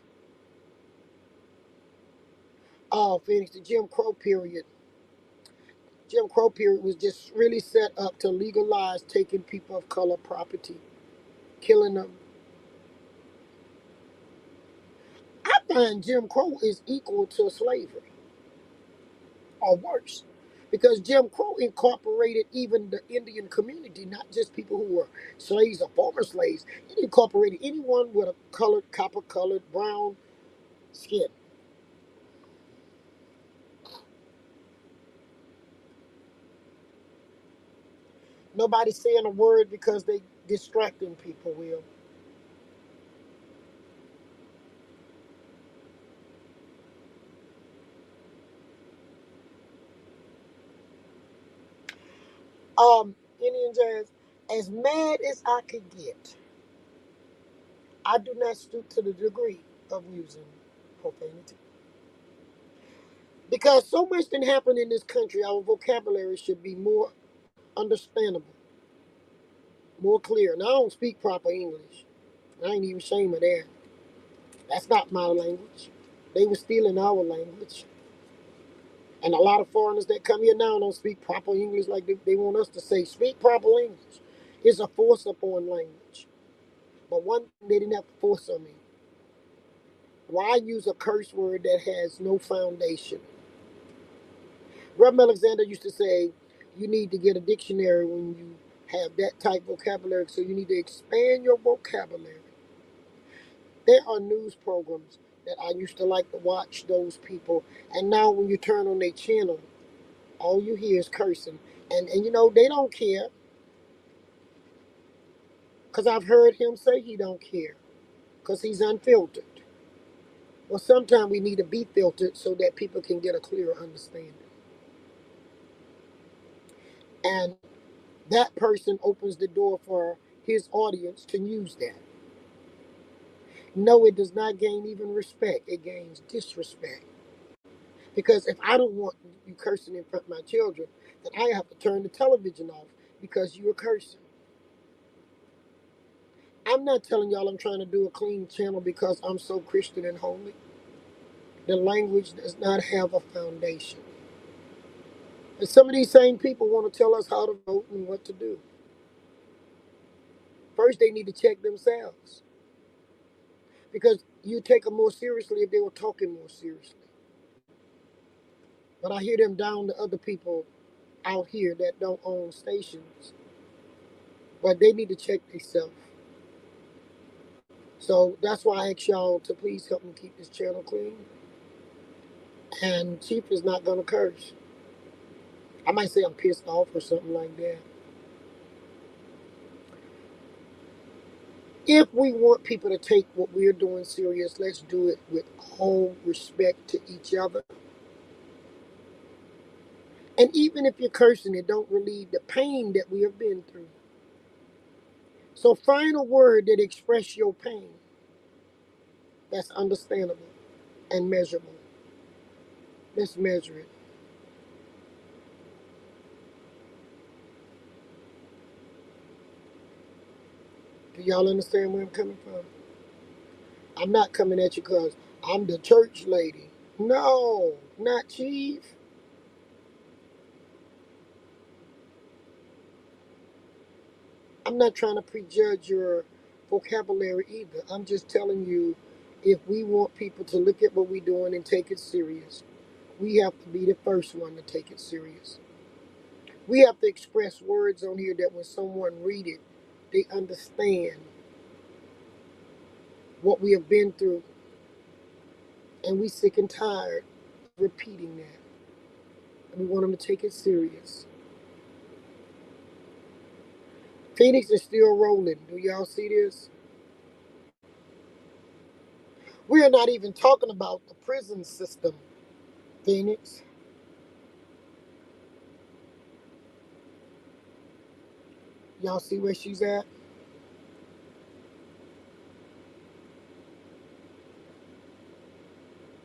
Oh, Phoenix, the Jim Crow period. Jim Crow period was just really set up to legalize taking people of color property, killing them. I find Jim Crow is equal to slavery or worse because Jim Crow incorporated even the Indian community, not just people who were slaves or former slaves. It incorporated anyone with a colored, copper colored, brown skin. Nobody's saying a word because they distracting people, Will. Indian Jazz, as mad as I could get, I do not stoop to the degree of using profanity. Because so much didn't happen in this country, our vocabulary should be more understandable, more clear. And I don't speak proper English. I ain't even ashamed of that. That's not my language. They were stealing our language. And a lot of foreigners that come here now don't speak proper English like they want us to say. Speak proper English. It's a force upon language. But one thing they didn't have to force on me. Why use a curse word that has no foundation? Reverend Alexander used to say, you need to get a dictionary when you have that type vocabulary, so you need to expand your vocabulary. There are news programs that I used to like to watch those people, and now when you turn on their channel, all you hear is cursing. And you know, they don't care, because I've heard him say he don't care, because he's unfiltered. Well, sometimes we need to be filtered so that people can get a clearer understanding. And that person opens the door for his audience to use that. No, it does not gain even respect. It gains disrespect. Because if I don't want you cursing in front of my children, then I have to turn the television off because you are cursing. I'm not telling y'all I'm trying to do a clean channel because I'm so Christian and holy. The language does not have a foundation. And some of these same people want to tell us how to vote and what to do. First, they need to check themselves. Because you take them more seriously if they were talking more seriously. But I hear them down to other people out here that don't own stations. But they need to check themselves. So that's why I ask y'all to please help me keep this channel clean. And Chief is not going to curse. I might say I'm pissed off or something like that. If we want people to take what we're doing serious, let's do it with whole respect to each other. And even if you're cursing, it don't relieve the pain that we have been through. So find a word that express your pain that's understandable and measurable. Let's measure it. Do y'all understand where I'm coming from? I'm not coming at you because I'm the church lady. No, not Chief. I'm not trying to prejudge your vocabulary either. I'm just telling you, if we want people to look at what we're doing and take it serious, we have to be the first one to take it serious. We have to express words on here that when someone read it, they understand what we have been through, and we sick and tired of repeating that. And we want them to take it serious. Phoenix is still rolling. Do y'all see this? We are not even talking about the prison system, Phoenix. Y'all see where she's at?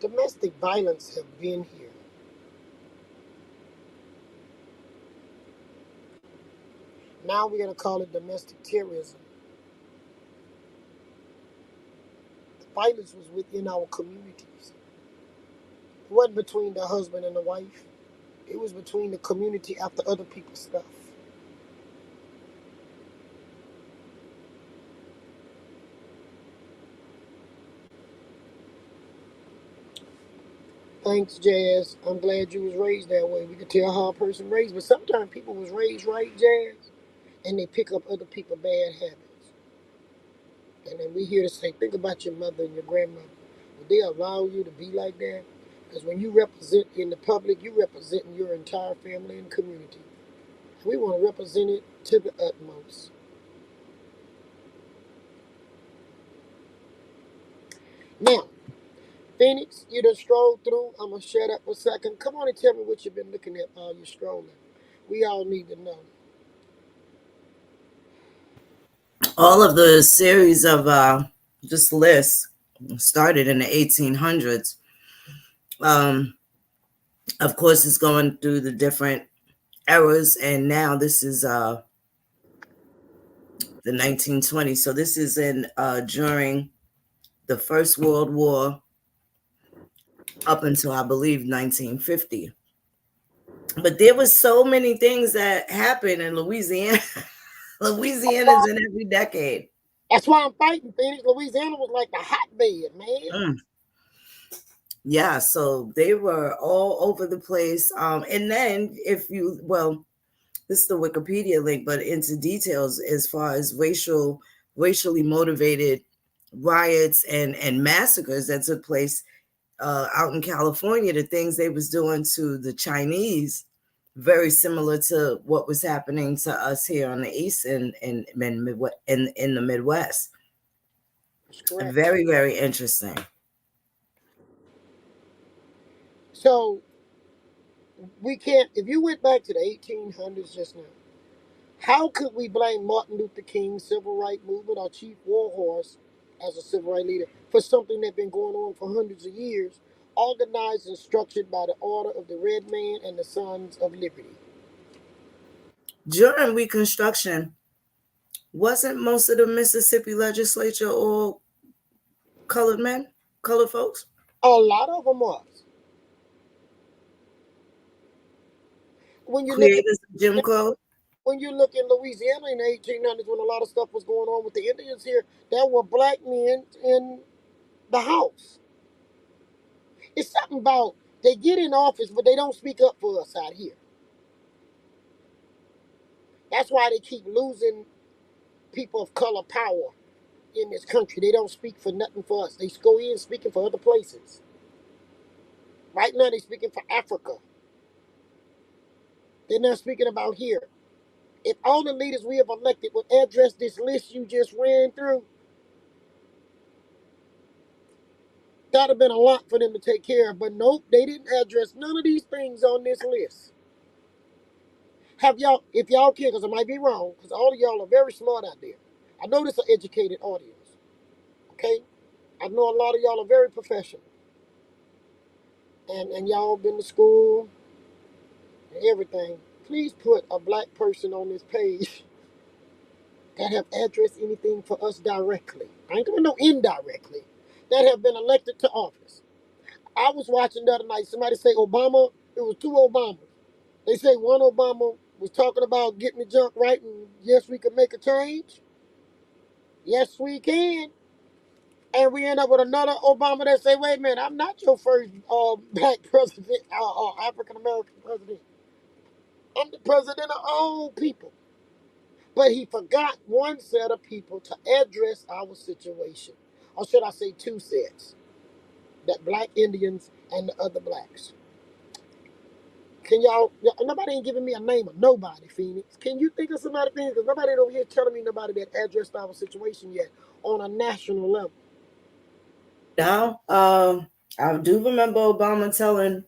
Domestic violence have been here. Now we're going to call it domestic terrorism. The violence was within our communities. It wasn't between the husband and the wife. It was between the community after other people's stuff. Thanks, Jazz. I'm glad you was raised that way. We could tell how a person raised, but sometimes people was raised right, Jazz, and they pick up other people's bad habits. And then we here to say, think about your mother and your grandmother. Would they allow you to be like that? Because when you represent in the public, you representing your entire family and community. We want to represent it to the utmost. Now, Phoenix, you done strolled through. I'm going to shut up for a second. Come on and tell me what you've been looking at while you're strolling. We all need to know. All of the series of this list started in the 1800s. Of course, it's going through the different eras, and now this is the 1920s. So this is in during the First World War up until I believe 1950. But there was so many things that happened in Louisiana. Louisiana's in every decade. That's why I'm fighting, Phoenix. Louisiana was like the hotbed, man. Mm. Yeah, so they were all over the place. And then if you, well, this is the Wikipedia link, but into details as far as racially motivated riots and massacres that took place out in California, the things they was doing to the Chinese, very similar to what was happening to us here on the East and in the Midwest. That's correct. Very, very interesting. So we can't, if you went back to the 1800s just now, how could we blame Martin Luther King's civil rights movement or Chief Warhorse as a civil rights leader for something that's been going on for hundreds of years, organized and structured by the Order of the Red Man and the Sons of Liberty? During Reconstruction, wasn't most of the Mississippi legislature all colored men, colored folks? A lot of them was. When you look at Creators of Jim Crow? when you look in Louisiana in the 1800s, when a lot of stuff was going on with the Indians here, there were black men in the House. It's something about they get in office, but they don't speak up for us out here. That's why they keep losing people of color power in this country. They don't speak for nothing for us. They go in speaking for other places. Right now they're speaking for Africa. They're not speaking about here. If all the leaders we have elected would address this list you just ran through, that'd have been a lot for them to take care of. But nope, they didn't address none of these things on this list. Have y'all, if y'all can, because I might be wrong, because all of y'all are very smart out there. I know this is an educated audience. Okay? I know a lot of y'all are very professional. And y'all been to school and everything. Please put a black person on this page that have addressed anything for us directly. I ain't gonna know indirectly. That have been elected to office. I was watching the other night, somebody say Obama, it was two Obamas. They say one Obama was talking about getting the junk right and yes, we can make a change. Yes, we can. And we end up with another Obama that say, wait a minute, I'm not your first black president, African American president. I'm the president of all people. But he forgot one set of people to address our situation. Or should I say two sets? That black Indians and the other blacks. Can nobody ain't giving me a name of nobody, Phoenix. Can you think of somebody, because nobody over here telling me nobody that addressed our situation yet on a national level. Now, I do remember Obama telling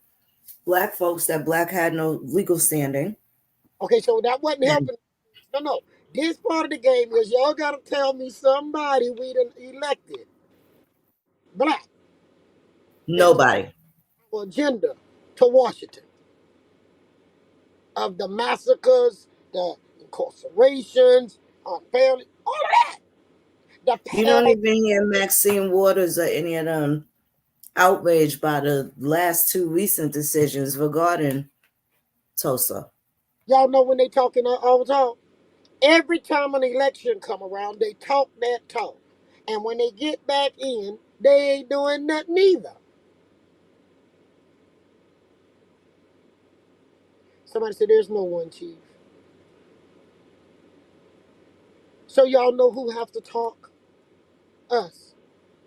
black folks that black had no legal standing. Okay, so that wasn't helping. No. This part of the game is y'all got to tell me somebody we done elected black that Nobody. agenda to Washington of the massacres, the incarcerations, family, all of that. The You don't even hear Maxine Waters or any of them outraged by the last two recent decisions regarding Tulsa. y'all know when they talking all the time. Every time an election come around, they talk that talk, and when they get back in, they ain't doing nothing either. Somebody said, "There's no one, Chief." So y'all know who have to talk? Us.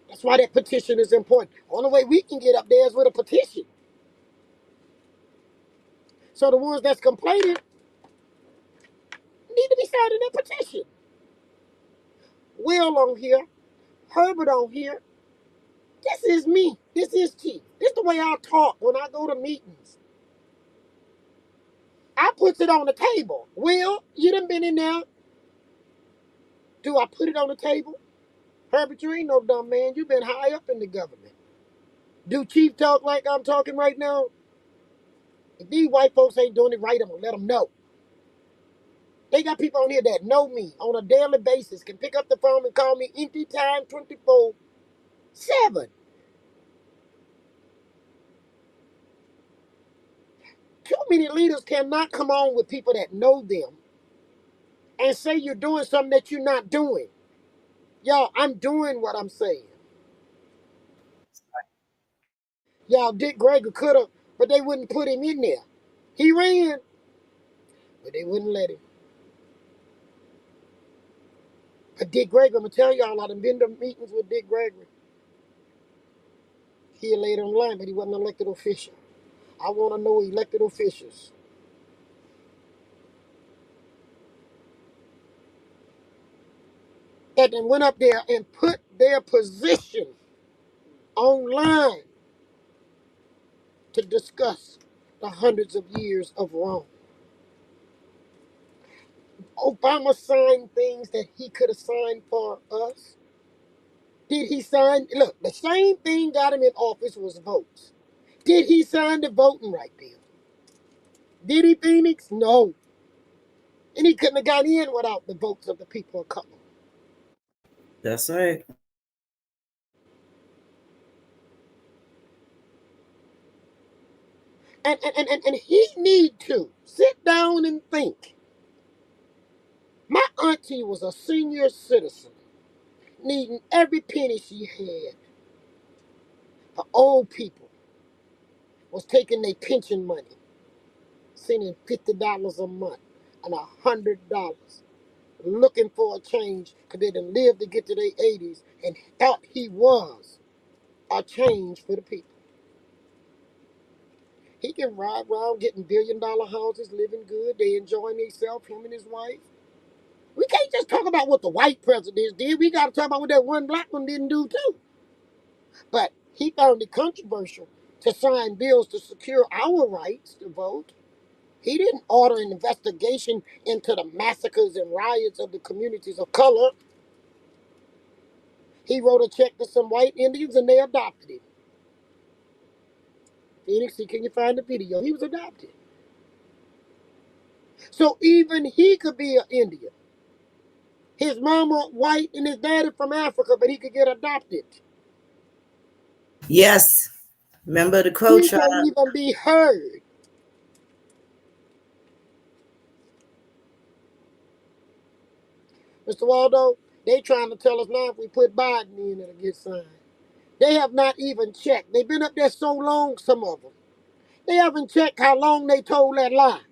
That's why that petition is important. Only way we can get up there is with a petition. So the ones that's complaining need to be signing that petition. Will on here, Herbert on here. This is me. This is Chief. This is the way I talk when I go to meetings. I put it on the table. Will, you done been in there. Do I put it on the table? Herbert, you ain't no dumb man. You been high up in the government. Do Chief talk like I'm talking right now? If these white folks ain't doing it right, I'm gonna let them know. They got people on here that know me on a daily basis, can pick up the phone and call me anytime 24/7. Too many leaders cannot come on with people that know them and say you're doing something that you're not doing. Y'all, I'm doing what I'm saying. Y'all, Dick Gregory could have, but they wouldn't put him in there. He ran, but they wouldn't let him. But Dick Gregory, I'm going to tell y'all, I've been to meetings with Dick Gregory. He later in line, but he wasn't an elected official. I want to know elected officials. That then went up there and put their position online to discuss the hundreds of years of wrong. Obama signed things that he could have signed for us. Did he sign? Look, the same thing got him in office was votes. Did he sign the voting right bill? Did he, Phoenix? No. And he couldn't have got in without the votes of the people of color. That's right. And he need to sit down and think. My auntie was a senior citizen, needing every penny she had for old people, was taking their pension money, sending $50 a month and $100, looking for a change because they done lived to get to their 80s and thought he was a change for the people. He can ride around getting $1 billion houses, living good. They enjoying themselves, him and his wife. We can't just talk about what the white presidents did. We got to talk about what that one black one didn't do too. But he found it controversial to sign bills to secure our rights to vote. He didn't order an investigation into the massacres and riots of the communities of color. He wrote a check to some white Indians and they adopted him. Phoenix, can you find the video? He was adopted. So even he could be an Indian. His mama white and his daddy from Africa, but he could get adopted. Yes. Remember the Crow He tribe? can't even be heard. Mr. Waldo, they trying to tell us now if we put Biden in, it'll get signed. They have not even checked. They've been up there so long, some of them. They haven't checked how long they told that lie.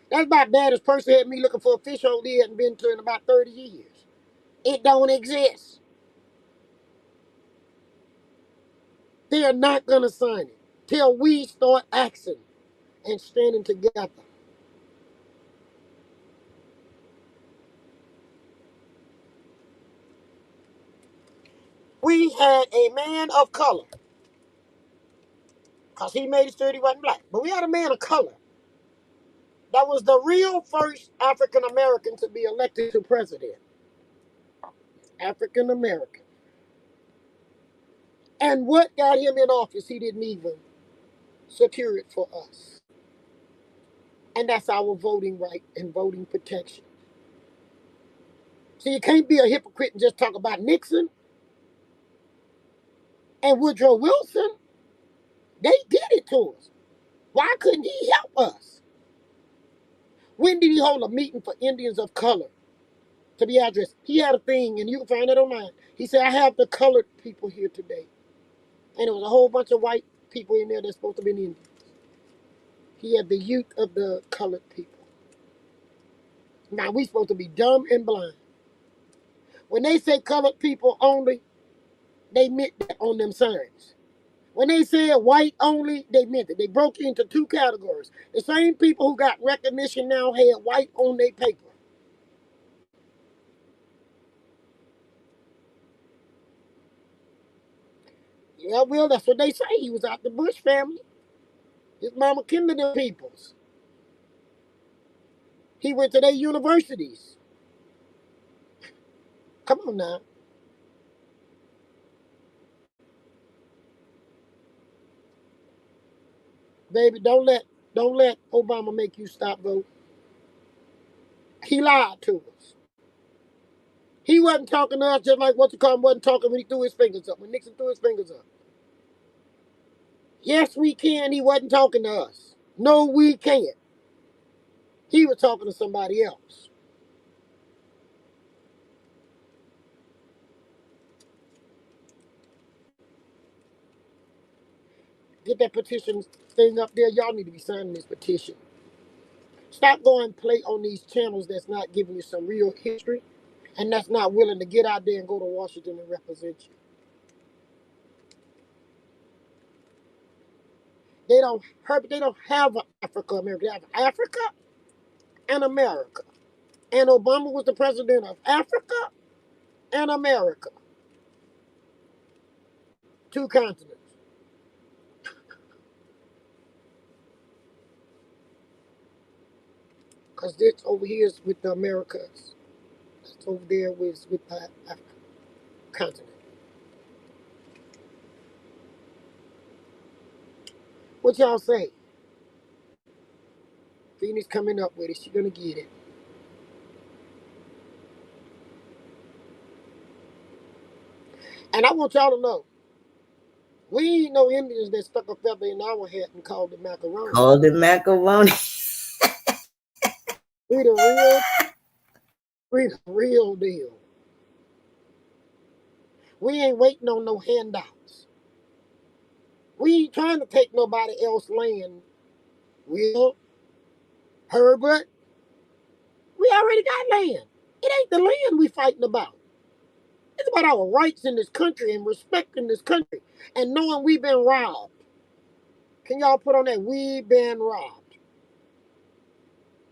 That's about bad as Percy had me looking for a fish hole he hadn't been to in about 30 years. It don't exist. They are not going to sign it till we start acting and standing together. We had a man of color, because he made it sure he wasn't black, but we had a man of color that was the real first African American to be elected to president. African American. And what got him in office, he didn't even secure it for us. And that's our voting right and voting protection. So you can't be a hypocrite and just talk about Nixon and Woodrow Wilson. They did it to us. Why couldn't he help us? When did he hold a meeting for Indians of color to be addressed? He had a thing, and you can find it online. He said, I have the colored people here today. And there was a whole bunch of white people in there that's supposed to be Indians. He had the youth of the colored people. Now, we supposed to be dumb and blind. When they say colored people only, they meant that on them signs. When they said white only, they meant it. They broke into two categories. The same people who got recognition now had white on their paper. Yeah, well, that's what they say. He was out the Bush family. His mama kindled them peoples. He went to their universities. Come on now. Baby, don't let Obama make you stop voting. He lied to us. He wasn't talking to us just like what you call him wasn't talking when he threw his fingers up, when Nixon threw his fingers up. Yes, we can. He wasn't talking to us. No, we can't. He was talking to somebody else. Get that petition thing up there. Y'all need to be signing this petition. Stop going play on these channels that's not giving you some real history and that's not willing to get out there and go to Washington and represent you. They don't have Africa America. They have Africa and America. And Obama was the president of Africa and America. Two continents. Because this over here is with the Americas. That's over there with the Africa continent. What y'all say? Phoenix coming up with it. She gonna get it. And I want y'all to know, we ain't no Indians that stuck a feather in our hat and called it macaroni. Called it macaroni. We the real deal. We ain't waiting on no handouts. We ain't trying to take nobody else's land. Will, Herbert, we already got land. It ain't the land we fighting about. It's about our rights in this country and respecting this country and knowing we've been robbed. Can y'all put on that? We've been robbed.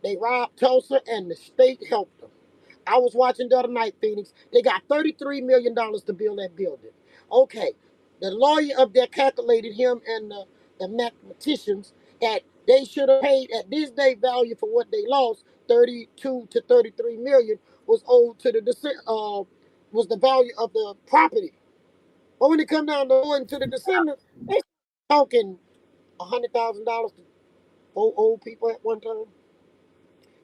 They robbed Tulsa and the state helped them. I was watching the other night, Phoenix. They got $33 million to build that building. Okay, the lawyer up there calculated him and the mathematicians that they should have paid at this day value for what they lost. 32 to 33 million was owed to the was the value of the property. But when it come down to owing to the descendants, they talking $100,000 to four old people at one time.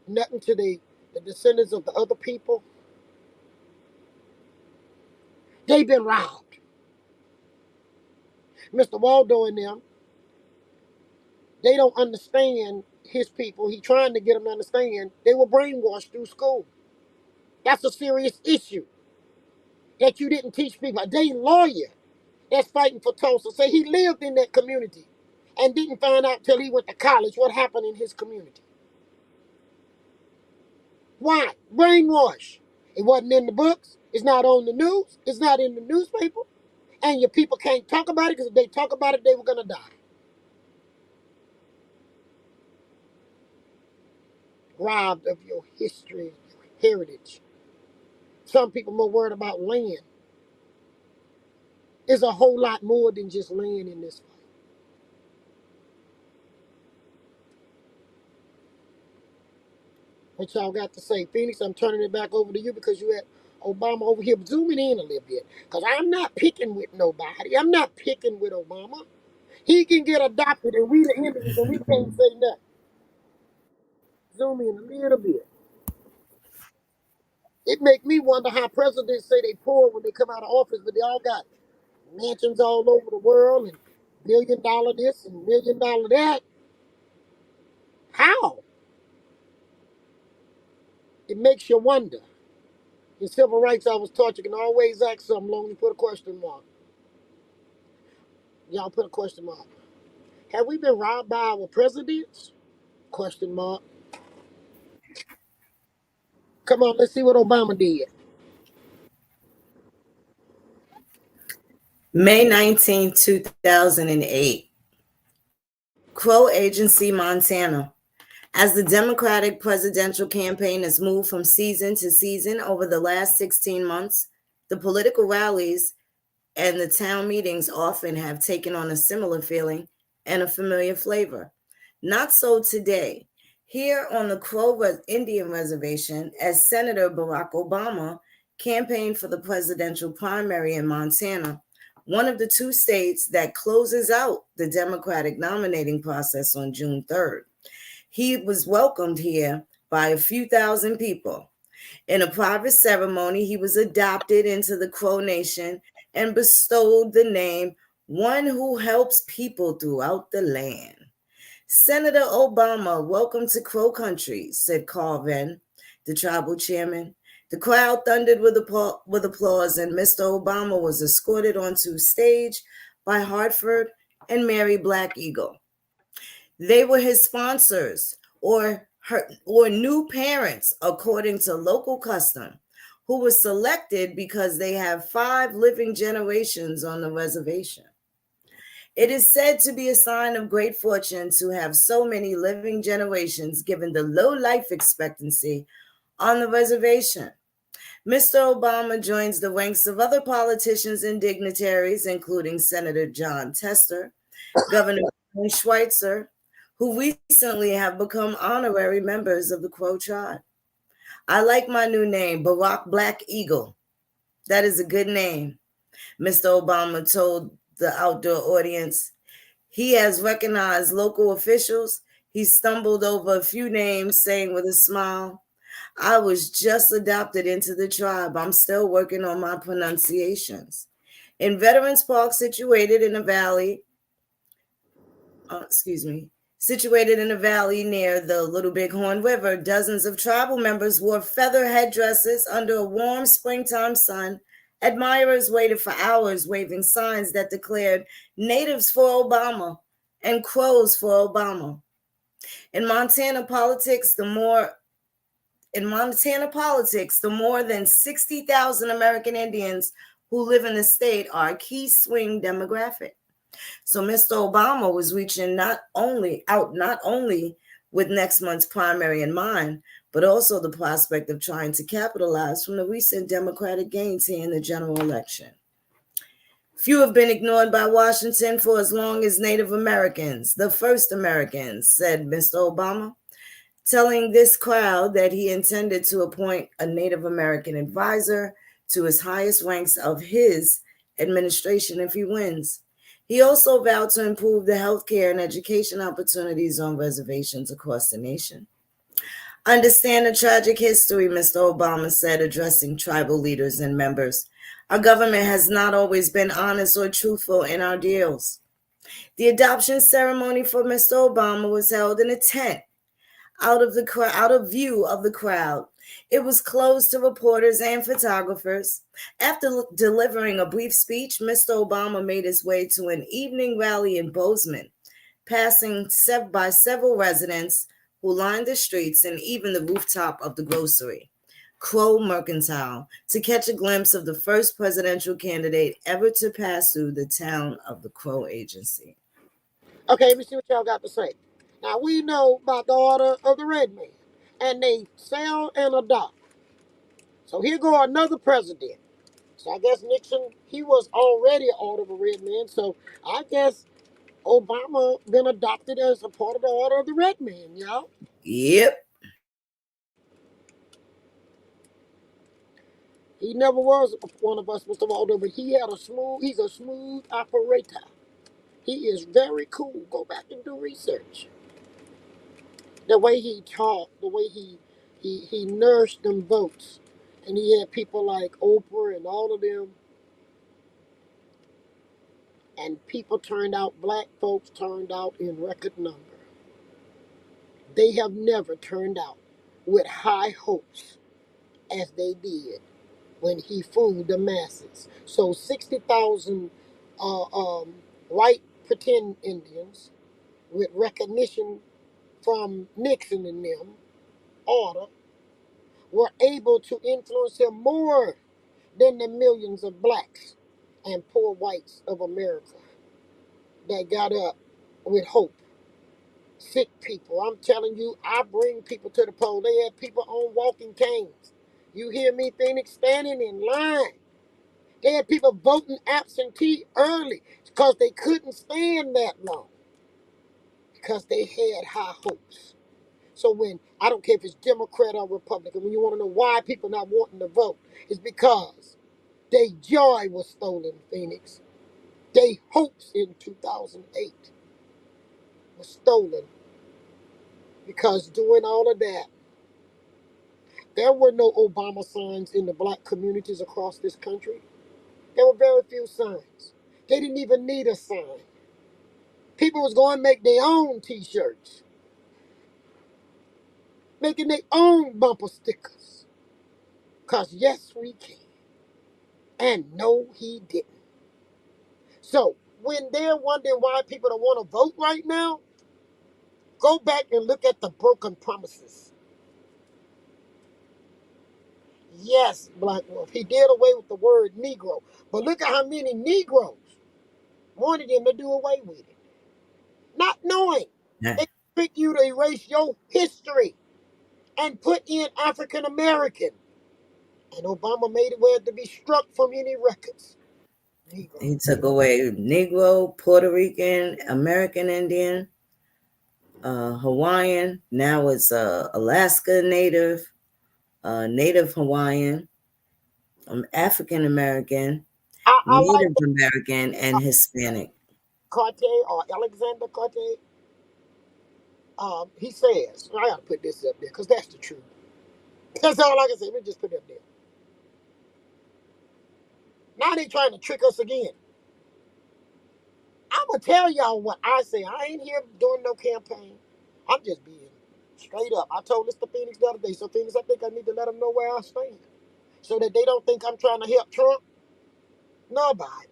Nothing to the descendants of the other people. They've been robbed. Mr. Waldo and them, they don't understand his people. He trying to get them to understand. They were brainwashed through school. That's a serious issue that you didn't teach people. They lawyer that's fighting for Tulsa say he lived in that community and didn't find out till he went to college what happened in his community. Why? Brainwash. It wasn't in the books. It's not on the news. It's not in the newspaper. And your people can't talk about it because if they talk about it, they were going to die. Robbed of your history, your heritage. Some people more worried about land. There's a whole lot more than just land in this fight. What y'all got to say? Phoenix, I'm turning it back over to you because you had Obama over here zooming in a little bit. Because I'm not picking with nobody. I'm not picking with Obama. He can get adopted and we the enemies and we can't say nothing. Zoom in a little bit. It make me wonder how presidents say they poor when they come out of office, but they all got mansions all over the world and $1 million this and $1 million that. How? It makes you wonder. In civil rights, I was taught you can always ask something long as you put a question mark. Y'all put a question mark. Have we been robbed by our presidents? Question mark. Come on, let's see what Obama did. May 19, 2008. Crow Agency, Montana. As the Democratic presidential campaign has moved from season to season over the last 16 months, the political rallies and the town meetings often have taken on a similar feeling and a familiar flavor. Not so today. Here on the Crow Indian Reservation, as Senator Barack Obama campaigned for the presidential primary in Montana, one of the two states that closes out the Democratic nominating process on June 3rd. He was welcomed here by a few thousand people. In a private ceremony, he was adopted into the Crow Nation and bestowed the name One Who Helps People Throughout the Land. Senator Obama, welcome to Crow Country, said Carl Venn, the tribal chairman. The crowd thundered with applause, and Mr. Obama was escorted onto stage by Hartford and Mary Black Eagle. They were his sponsors or new parents, according to local custom, who were selected because they have 5 living generations on the reservation. It is said to be a sign of great fortune to have so many living generations given the low life expectancy on the reservation. Mr. Obama joins the ranks of other politicians and dignitaries, including Senator John Tester, Governor Schweitzer, who recently have become honorary members of the Crow tribe. I like my new name, Barack Black Eagle. That is a good name, Mr. Obama told the outdoor audience. He has recognized local officials. He stumbled over a few names, saying with a smile, I was just adopted into the tribe. I'm still working on my pronunciations. In Veterans Park, situated in a valley near the Little Bighorn River, dozens of tribal members wore feather headdresses under a warm springtime sun. Admirers waited for hours, waving signs that declared Natives for Obama and Crows for Obama. In Montana politics, the more than 60,000 American Indians who live in the state are a key swing demographic. So Mr. Obama was reaching not only with next month's primary in mind, but also the prospect of trying to capitalize from the recent Democratic gains here in the general election. Few have been ignored by Washington for as long as Native Americans, the first Americans, said Mr. Obama, telling this crowd that he intended to appoint a Native American advisor to his highest ranks of his administration if he wins. He also vowed to improve the healthcare and education opportunities on reservations across the nation. Understand the tragic history, Mr. Obama said, addressing tribal leaders and members. Our government has not always been honest or truthful in our deals. The adoption ceremony for Mr. Obama was held in a tent out of view of the crowd. It was closed to reporters and photographers. After delivering a brief speech, Mr. Obama made his way to an evening rally in Bozeman, passing by several residents who lined the streets and even the rooftop of the grocery, Crow Mercantile, to catch a glimpse of the first presidential candidate ever to pass through the town of the Crow Agency. Okay, let me see what y'all got to say. Now, we know about the order of the red man, and they sell and adopt. So here go another president. So I guess Nixon, he was already an order of a red man. So I guess Obama been adopted as a part of the order of the red man, y'all. Yep. He never was one of us, Mr. Waldo, but he's a smooth operator. He is very cool. Go back and do research. The way he talked, the way he nursed them votes. And he had people like Oprah and all of them. And people turned out, black folks turned out in record number. They have never turned out with high hopes as they did when he fooled the masses. So 60,000 white pretend Indians with recognition from Nixon and them order were able to influence him more than the millions of blacks and poor whites of America that got up with hope. Sick people, I'm telling you, I bring people to the poll. They had people on walking canes. You hear me, Phoenix, standing in line. They had people voting absentee early because they couldn't stand that long because they had high hopes. So when, I don't care if it's Democrat or Republican, when you want to know why people not wanting to vote, it's because their joy was stolen, Phoenix. Their hopes in 2008 was stolen because doing all of that, there were no Obama signs in the black communities across this country. There were very few signs. They didn't even need a sign. People was going to make their own t-shirts, making their own bumper stickers. Because yes, we can. And no, he didn't. So when they're wondering why people don't want to vote right now, go back and look at the broken promises. Yes, Black Wolf, he did away with the word Negro. But look at how many Negroes wanted him to do away with it. Not knowing Yeah. they trick you to erase your history and put in African American. And Obama made it where to be struck from any records. Negro. He took away Negro, Puerto Rican, American Indian, Hawaiian. Now it's Alaska Native, Native Hawaiian, African American, I like Native American, and Hispanic. Cartier or Alexander Cartier. He says, I gotta put this up there because that's the truth. That's all I can say. Let me just put it up there. Now they trying to trick us again. I'm gonna tell y'all what I say. I ain't here doing no campaign. I'm just being straight up. I told Mr. Phoenix the other day. So Phoenix, I think I need to let them know where I stand, so that they don't think I'm trying to help Trump. No, Biden.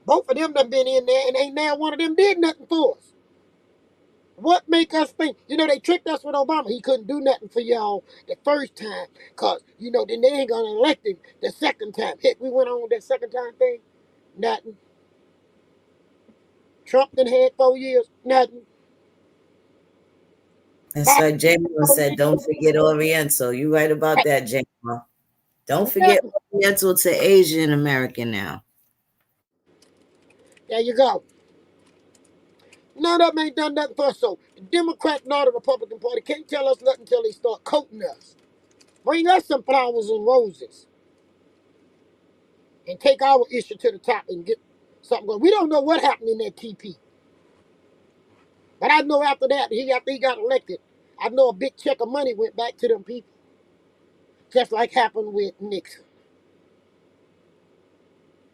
Both of them done been in there, and ain't now one of them did nothing for us. What make us think? They tricked us with Obama. He couldn't do nothing for y'all the first time, cause then they ain't gonna elect him the second time. Heck, we went on with that second time thing. Nothing. Trump done had 4 years, nothing. That's Biden right. Jamal 4 years, said, don't forget Oriental. You right about that, Jamal. Don't forget nothing. Oriental to Asian American now. There you go. None of them ain't done nothing for us. So the Democrat nor the Republican Party can't tell us nothing until they start coating us. Bring us some flowers and roses and take our issue to the top and get something going. We don't know what happened in that TP. But I know after that, after he got elected, I know a big check of money went back to them people. Just like happened with Nixon.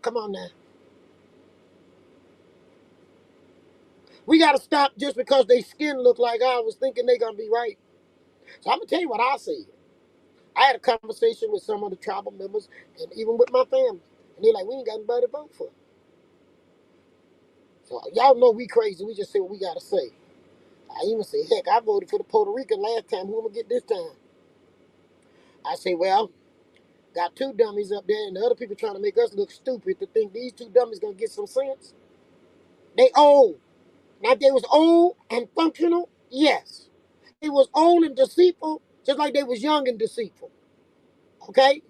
Come on now. We got to stop just because their skin look like ours, thinking they going to be right. So I'm going to tell you what I see. I had a conversation with some of the tribal members and even with my family. And they're like, we ain't got nobody to vote for. So y'all know we crazy. We just say what we got to say. I even say, heck, I voted for the Puerto Rican last time. Who am I going to get this time? I say, well, got two dummies up there and the other people trying to make us look stupid to think these two dummies going to get some sense. They old. Now, if they was old and functional, yes. They was old and deceitful, just like they was young and deceitful. Okay?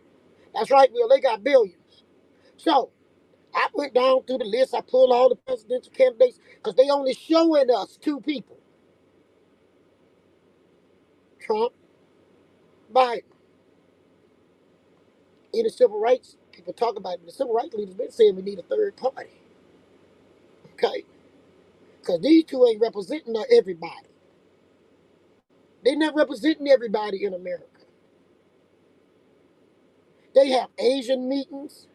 That's right, Will. They got billions. So, I went down through the list. I pulled all the presidential candidates because they only showing us two people. Trump, Biden. In the civil rights, people talk about it. The civil rights leaders been saying we need a third party. Okay? Because these two ain't representing everybody. They're not representing everybody in America. They have Asian meetings.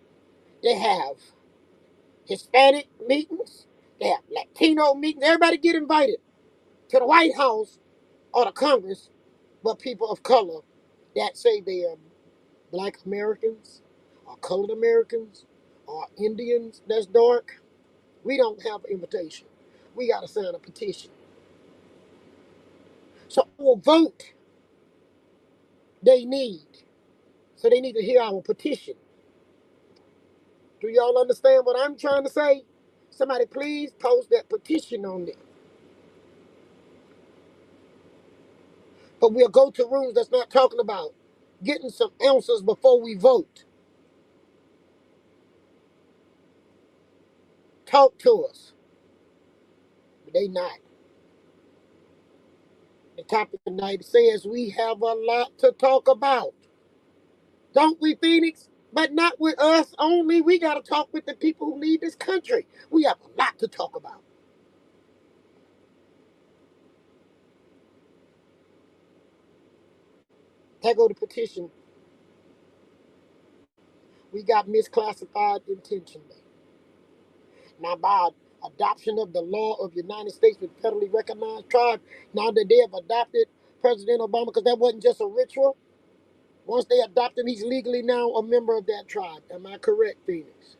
They have Hispanic meetings. They have Latino meetings. Everybody get invited to the White House or the Congress, but people of color that say they are Black Americans or colored Americans or Indians that's dark, we don't have an invitation. We got to sign a petition. So our vote they need. So they need to hear our petition. Do y'all understand what I'm trying to say? Somebody please post that petition on there. But we'll go to rooms that's not talking about getting some answers before we vote. Talk to us. But they not. The topic tonight says we have a lot to talk about. Don't we, Phoenix? But not with us only. We got to talk with the people who lead this country. We have a lot to talk about. There go the petition. We got misclassified intentionally. Now, by adoption of the law of the United States with federally recognized tribe, now that they have adopted President Obama, because that wasn't just a ritual. Once they adopt him, he's legally now a member of that tribe. Am I correct, Phoenix?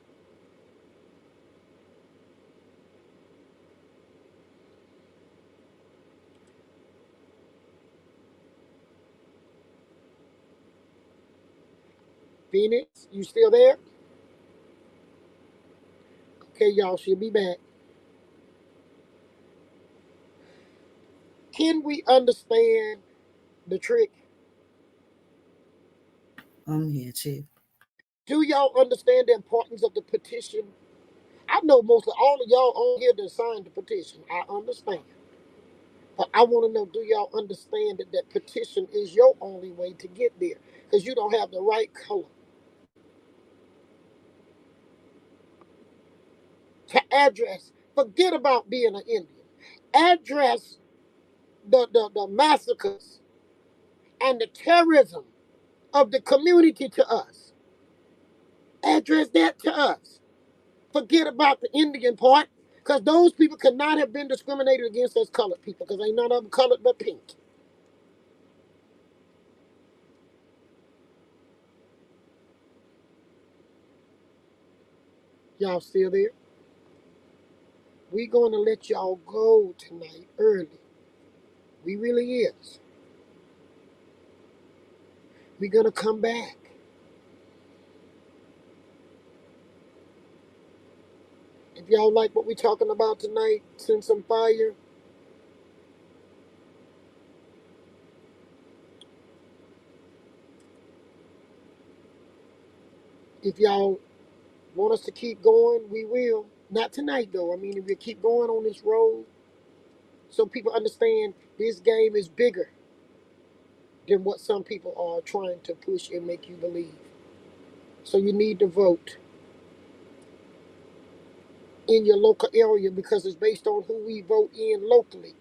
Phoenix, you still there? Okay, y'all, she'll be back. Can we understand the trick? I'm here, Chief. Do y'all understand the importance of the petition? I know mostly all of y'all on here that signed the petition. I understand. But I want to know, do y'all understand that that petition is your only way to get there? Because you don't have the right color to address. Forget about being an Indian. Address the massacres and the terrorism of the community to us. Address that to us. Forget about the Indian part, because those people could not have been discriminated against as colored people, because ain't none of them colored but pink. Y'all still there? We going to let y'all go tonight early. We really is. We going to come back. If If y'all like what we're talking about tonight, send some fire. If y'all want us to keep going, we will. Not tonight, though. I mean, if we keep going on this road, so people understand this game is bigger than what some people are trying to push and make you believe. So you need to vote in your local area because it's based on who we vote in locally,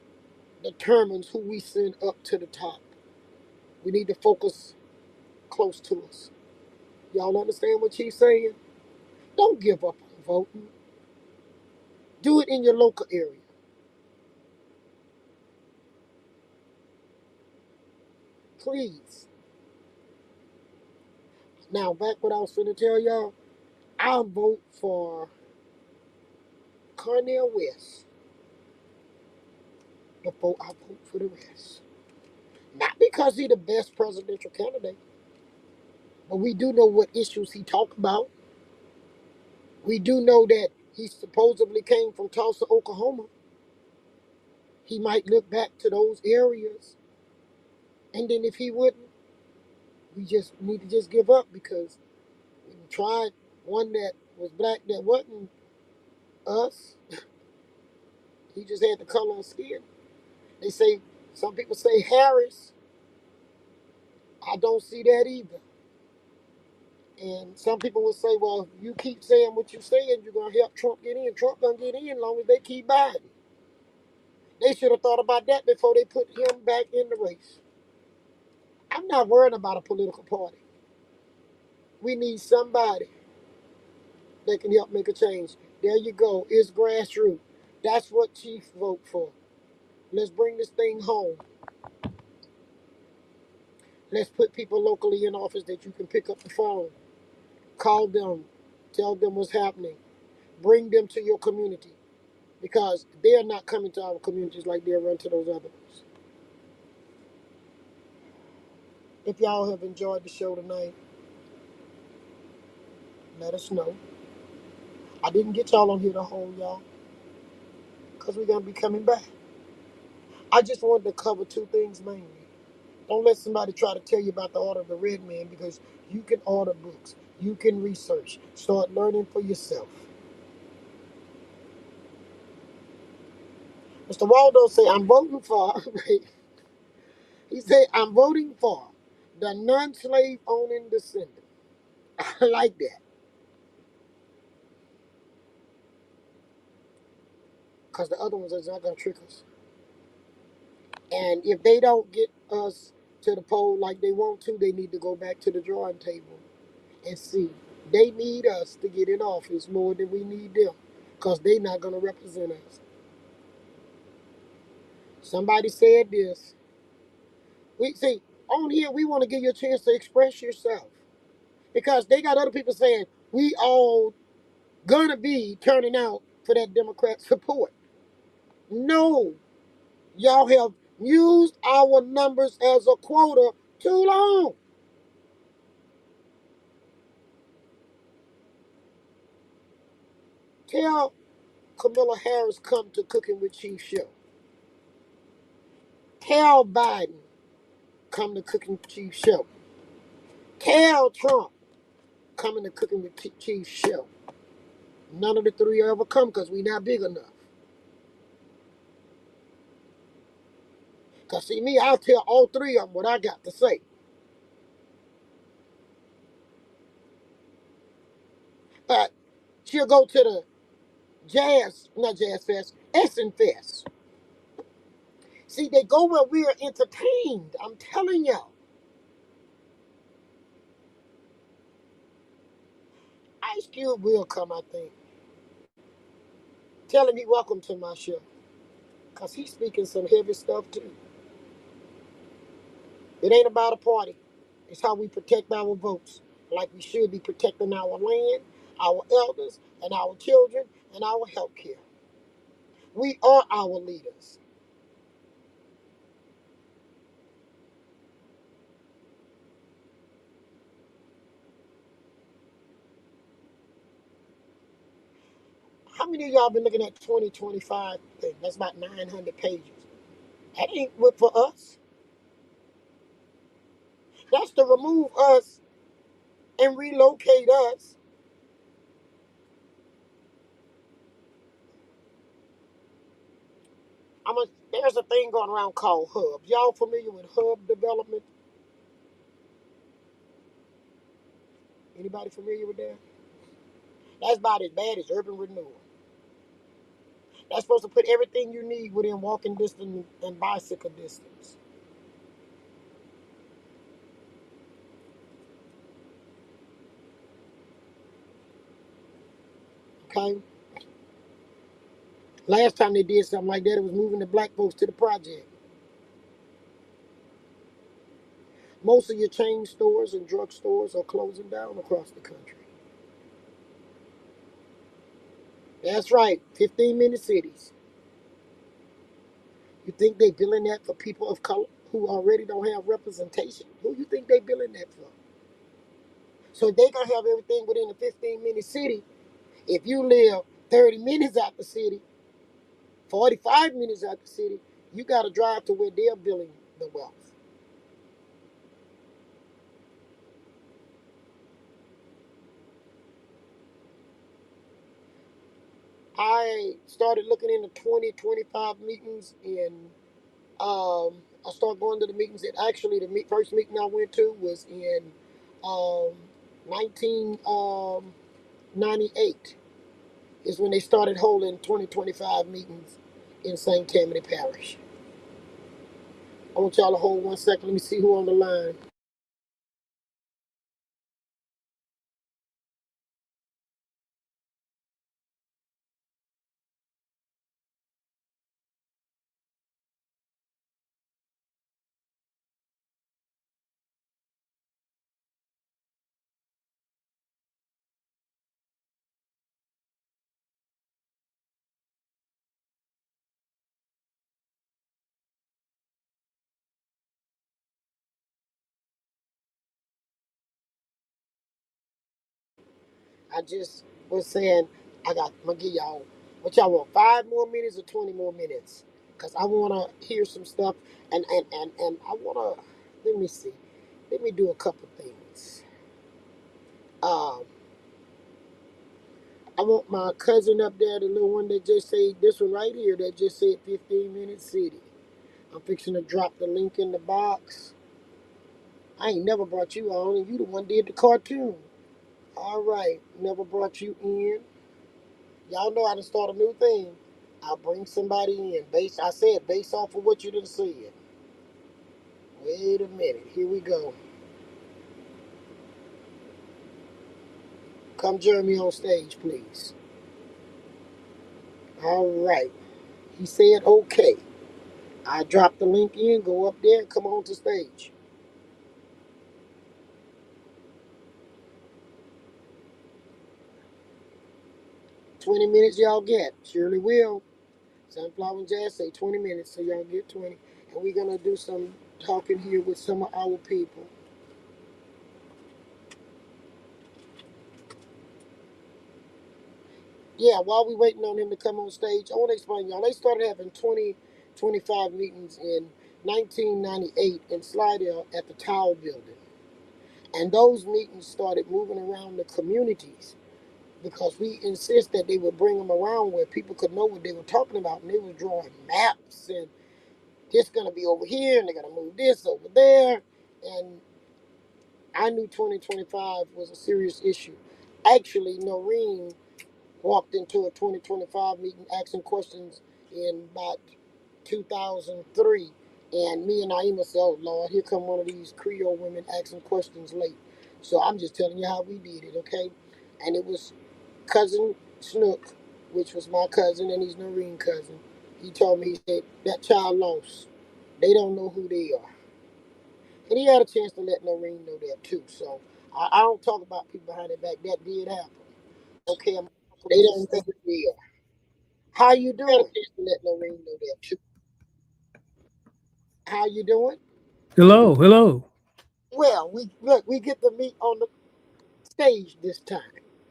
determines who we send up to the top. We need to focus close to us. Y'all understand what she's saying? Don't give up on voting. Do it in your local area. Please. Now, back what I was going to tell y'all. I'll vote for Cornel West before I vote for the rest. Not because he's the best presidential candidate, but we do know what issues he talked about. We do know that he supposedly came from Tulsa, Oklahoma. He might look back to those areas. And then if he wouldn't, we just need to just give up because we tried one that was black that wasn't us. He just had the color of skin. They say, some people say Harris. I don't see that either. And some people will say, well, you keep saying what you're saying, you're going to help Trump get in. Trump going to get in as long as they keep Biden. They should have thought about that before they put him back in the race. I'm not worried about a political party. We need somebody that can help make a change. There you go. It's grassroots. That's what Chief vote for. Let's bring this thing home. Let's put people locally in office that you can pick up the phone, call them, tell them what's happening, bring them to your community because they're not coming to our communities like they'll run to those other ones. If y'all have enjoyed the show tonight, let us know. I didn't get y'all on here to hold y'all because we're going to be coming back. I just wanted to cover two things mainly. Don't let somebody try to tell you about the Order of the Red Man because you can order books. You can research. Start learning for yourself. Mr. Waldo say, I'm voting for, he said, I'm voting for the non-slave owning descendant. I like that. Because the other ones are not going to trick us. And if they don't get us to the poll like they want to, they need to go back to the drawing table and see. They need us to get in office more than we need them. Because they're not going to represent us. Somebody said this. We see on here we want to give you a chance to express yourself. Because they got other people saying we all gonna be turning out for that Democrat support. No, y'all have used our numbers as a quota too long. Tell Kamala Harris come to Cooking with Chief show. Tell Biden come to Cooking with Chief show. Tell Trump coming to Cooking with Chief show. None of the three ever come because we not big enough. Because see me, I'll tell all three of them what I got to say. But she'll go to the not Jazz Fest, Essen Fest. See, they go where we are entertained. I'm telling y'all. Ice Cube will come, I think. Tell him he welcome to my show. Because he's speaking some heavy stuff too. It ain't about a party. It's how we protect our votes. Like we should be protecting our land, our elders, and our children, and our health care. We are our leaders. How many of y'all been looking at 2025 thing? That's about 900 pages. That ain't what for us. That's to remove us and relocate us. There's a thing going around called hubs. Y'all familiar with hub development? Anybody familiar with that? That's about as bad as urban renewal. That's supposed to put everything you need within walking distance and bicycle distance. Okay? Last time they did something like that, it was moving the black folks to the project. Most of your chain stores and drug stores are closing down across the country. That's right, 15-minute cities. You think they billing that for people of color who already don't have representation? Who you think they billing that for? So they gonna have everything within a 15-minute city. If you live 30 minutes out the city, 45 minutes out the city, you gotta drive to where they're billing the wealth. I started looking into 2025 meetings and I started going to the meetings. And actually, the first meeting I went to was in 1998. Is when they started holding 2025 meetings in St. Tammany Parish. I want y'all to hold 1 second. Let me see who on the line. I just was saying I'm gonna give y'all what y'all want, 5 more minutes or 20 more minutes? Cause I wanna hear some stuff and I wanna let me see. Let me do a couple things. Um I want my cousin up there, the little one that just said this one right here that just said 15-minute city. I'm fixing to drop the link in the box. I ain't never brought you on, and you the one did the cartoon. All right, never brought you in. Y'all know how to start a new thing. I'll bring somebody in. I said based off of what you done said. Wait a minute. Here we go. Come join me on stage, please. All right. He said okay. I dropped the link in. Go up there and come on to stage. 20 minutes y'all get. Surely will. Sunflower and Jazz say 20 minutes, so y'all get 20. And we're going to do some talking here with some of our people. Yeah, while we waiting on him to come on stage, I want to explain y'all. They started having 2025 meetings in 1998 in Slidell at the Tower Building. And those meetings started moving around the communities because we insist that they would bring them around where people could know what they were talking about. And they were drawing maps and this going to be over here and they're going to move this over there. And I knew 2025 was a serious issue. Actually, Noreen walked into a 2025 meeting asking questions in about 2003. And me and Naima said, oh Lord, here come one of these Creole women asking questions late. So I'm just telling you how we did it, okay? And it was cousin Snook, which was my cousin and he's Noreen cousin. He told me, he said, that child lost. They don't know who they are. And he had a chance to let Noreen know that too. So I don't talk about people behind their back. That did happen. Okay, they don't think we are. How you doing? Let Lorraine know that too. How you doing? Hello, hello. Well, we get to meet on the stage this time.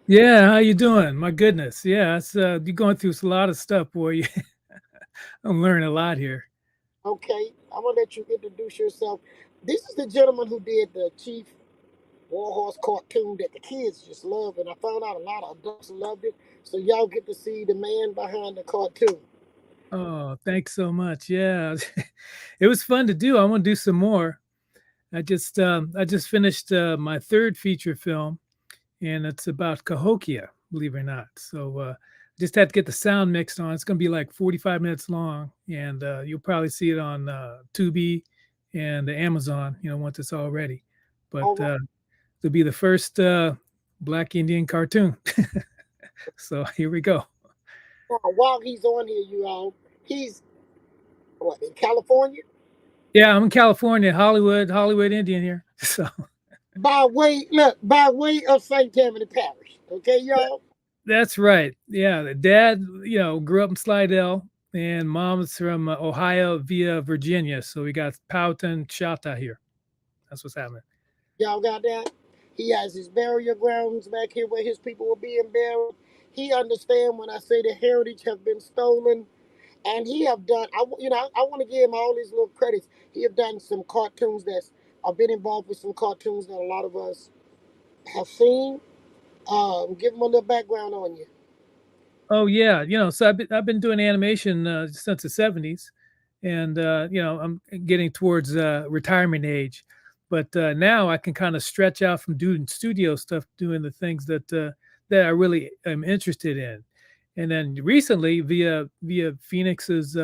Yeah, how you doing? My goodness. Yeah, it's you're going through a lot of stuff, boy. I'm learning a lot here. Okay, I'm gonna let you introduce yourself. This is the gentleman who did the Chief Warhorse cartoon that the kids just love, and I found out a lot of adults loved it. So y'all get to see the man behind the cartoon. Oh, thanks so much. Yeah. It was fun to do. I want to do some more. I just finished my third feature film, and it's about Cahokia, believe it or not. So just had to get the sound mixed on. It's going to be like 45 minutes long, and you'll probably see it on Tubi and Amazon, once it's all ready. But All right. it'll be the first Black Indian cartoon. So here we go. Now, while he's on here, you all, he's what in California Yeah, I'm in California, Hollywood Indian here. So by way of St. Tammany Parish. Okay, y'all. that's right. Yeah, the dad, grew up in Slidell, and mom's from Ohio via Virginia. So we got Powhatan Chata here. That's what's happening. Y'all got that? He has his burial grounds back here where his people were being buried. He understand when I say the heritage have been stolen, and he have done. I want to give him all these little credits. He have done some cartoons that's. I've been involved with some cartoons that a lot of us have seen. Give him a little background on you. Oh yeah, so I've been doing animation since the '70s, and I'm getting towards retirement age, but now I can kind of stretch out from doing studio stuff, doing the things that I really am interested in, and then recently via Phoenix's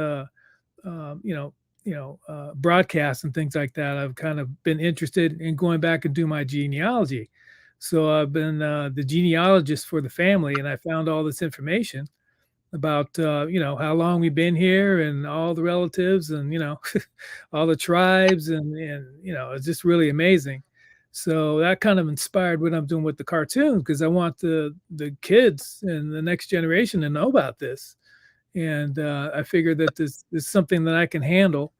broadcasts and things like that, I've kind of been interested in going back and do my genealogy. So I've been the genealogist for the family, and I found all this information about how long we've been here and all the relatives and all the tribes and it's just really amazing. So that kind of inspired what I'm doing with the cartoons because I want the kids and the next generation to know about this. And I figured that this is something that I can handle,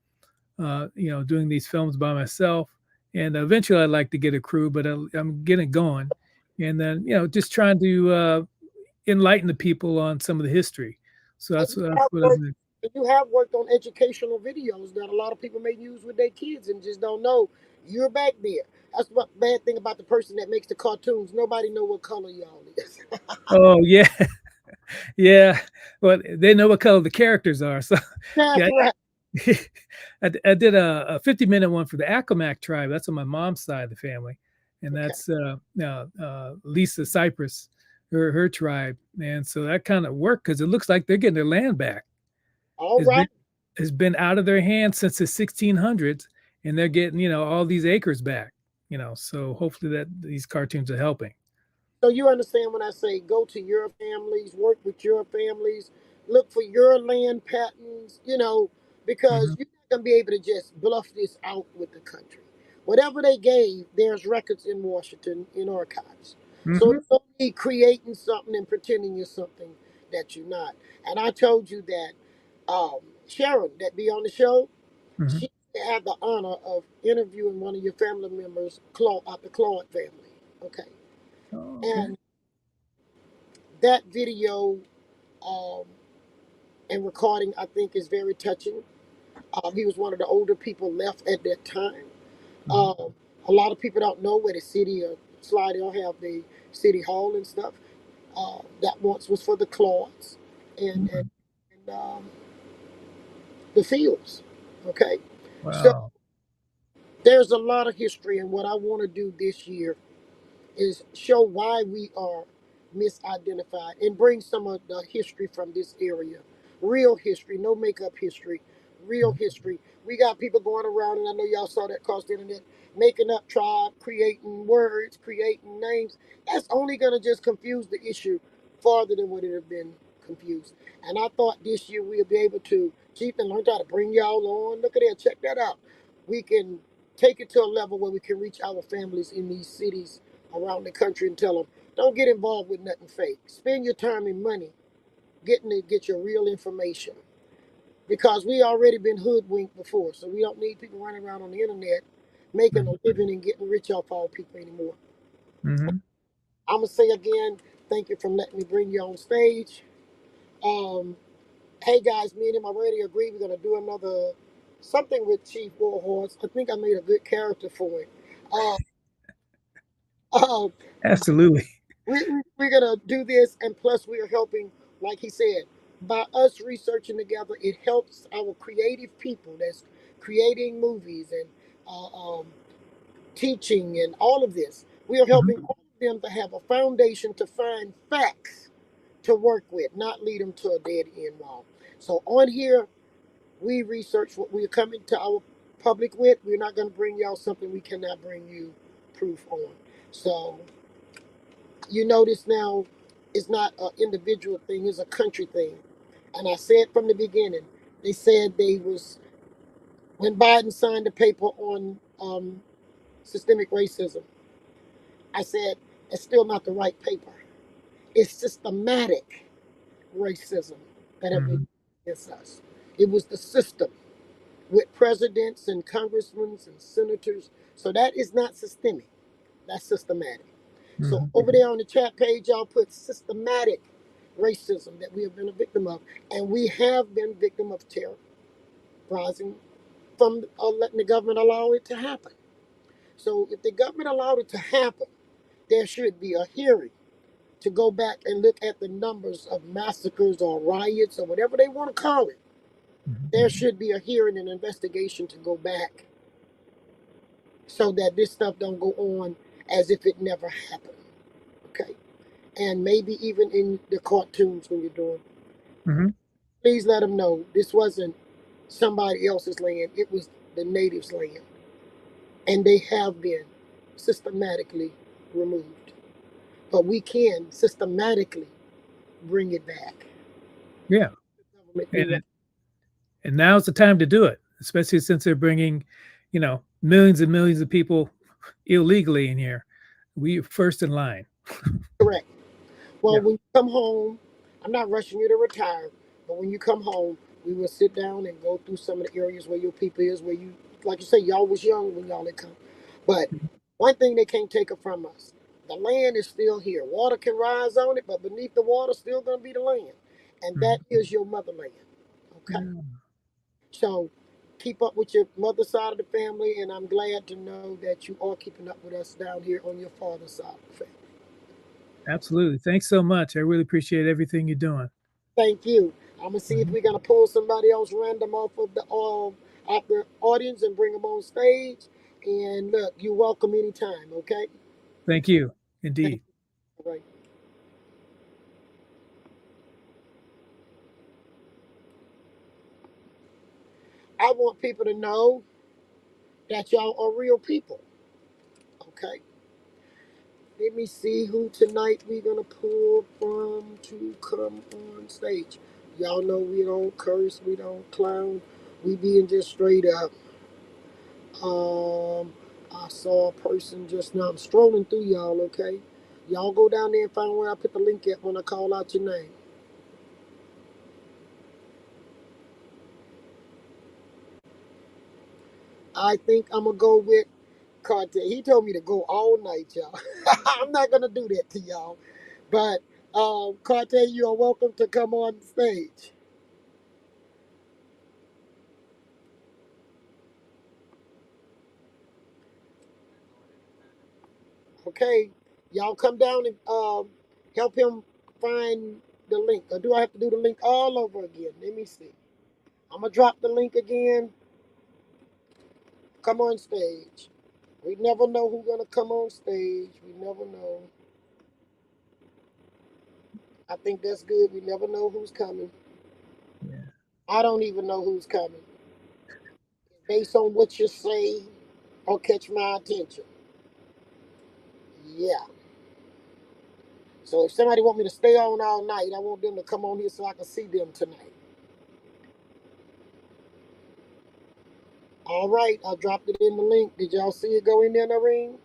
doing these films by myself. And eventually I'd like to get a crew, but I'm getting going. And then, just trying to enlighten the people on some of the history. So And that's what I'm doing. you have worked on educational videos that a lot of people may use with their kids and just don't know you're back there. That's what bad thing about the person that makes the cartoons. Nobody know what color y'all is. Oh yeah, yeah. Well, they know what color the characters are. So That's yeah, right. I did a 50-minute one for the Accomack tribe. That's on my mom's side of the family, and Okay. that's Lisa Cypress, her tribe, and so that kind of worked because it looks like they're getting their land back. All It's been right. has been out of their hands since the 1600s, and they're getting all these acres back. So hopefully that these cartoons are helping. So you understand when I say go to your families, work with your families, look for your land patterns, because Hmm. you're not gonna be able to just bluff this out with the country. Whatever they gave, there's records in Washington in archives. So Hmm. it's only creating something and pretending you're something that you're not. And I told you that Sharon, that be on the show, Hmm. she had the honor of interviewing one of your family members, Claude, out the Claude family. Okay. Oh, okay. And that video um, and recording, I think, is very touching. He was one of the older people left at that time. Hmm. Um, a lot of people don't know where the city of Slidell have the city hall and stuff. That once was for the Claudes and the fields. Okay, so Wow. there's a lot of history, and what I want to do this year is show why we are misidentified and bring some of the history from this area. Real history, no makeup history, real Mhm. history. We got people going around, and I know y'all saw that across the internet, making up tribe, creating words, creating names. That's only going to just confuse the issue farther than what it have been confused. And I thought this year we'll be able to, Chief, and learn how to bring y'all on. Look at that, check that out. We can take it to a level where we can reach our families in these cities around the country and tell them, don't get involved with nothing fake. Spend your time and money getting to get your real information. Because we already been hoodwinked before, so we don't need people running around on the internet making a Mhm. living and getting rich off all people anymore. Mhm. I'm gonna say again, thank you for letting me bring you on stage. Hey guys, me and him already agreed we're gonna do another something with Chief Warhorse. I think I made a good character for him. Uh, uh, Absolutely. we're gonna do this, and plus we are helping, like he said, by us researching together. It helps our creative people that's creating movies and teaching and all of this. We are Mhm. helping all of them to have a foundation to find facts to work with, not lead them to a dead end wall. So on here, we research what we're coming to our public with. We're not going to bring y'all something we cannot bring you proof on. So you notice now, it's not an individual thing; it's a country thing. And I said from the beginning, they said they was when Biden signed the paper on systemic racism. I said it's still not the right paper. It's systematic racism that have been Mhm. against us. It was the system with presidents and congressmen and senators. So that is not systemic. That's systematic. So Mhm. over there on the chat page, y'all put systematic racism that we have been a victim of, and we have been victim of terror rising from letting the government allow it to happen. So if the government allowed it to happen, there should be a hearing to go back and look at the numbers of massacres or riots or whatever they want to call it. Mhm. There should be a hearing and investigation to go back so that this stuff don't go on as if it never happened. Okay. And maybe even in the cartoons when you're doing, Mhm. please let them know this wasn't somebody else's land. It was the natives' land. And they have been systematically removed. But we can systematically bring it back. Yeah. Government do what And and now's the time to do it, especially since they're bringing, millions and millions of people illegally in here. We first in line. correct. Well, Yeah. when you come home, I'm not rushing you to retire, but when you come home, we will sit down and go through some of the areas where your people is, where you, like you say, y'all was young when y'all had come. But one thing they can't take it from us, the land is still here. Water can rise on it, but beneath the water, still going to be the land. And that Mhm. is your motherland. Okay? Yeah. So keep up with your mother's side of the family, and I'm glad to know that you are keeping up with us down here on your father's side of the family. Absolutely. Thanks so much. I really appreciate everything you're doing. Thank you. I'm gonna see if Mhm. we're gonna pull somebody else random off the audience and bring them on stage. And look, you're welcome anytime. Okay. Thank you. Thank Indeed. you. All right. I want people to know that y'all are real people. Okay. Let me see who tonight we're gonna pull from to come on stage. Y'all know we don't curse, we don't clown, we being just straight up. Um, I saw a person just now. I'm strolling through y'all, okay? Y'all go down there and find where I put the link at when I call out your name. I think I'm gonna go with Cartel. He told me to go all night, y'all. I'm not gonna do that to y'all. But Cartel, you are welcome to come on stage. Okay, y'all come down and help him find the link. Or do I have to do the link all over again? Let me see. I'm gonna drop the link again. Come on stage. We never know who's gonna come on stage. We never know. I think that's good. We never know who's coming. Yeah. I don't even know who's coming. Based on what you say, or catch my attention. Yeah. So if somebody want me to stay on all night, I want them to come on here so I can see them tonight. All right, I dropped it in the link. Did y'all see it go in there, Nareen?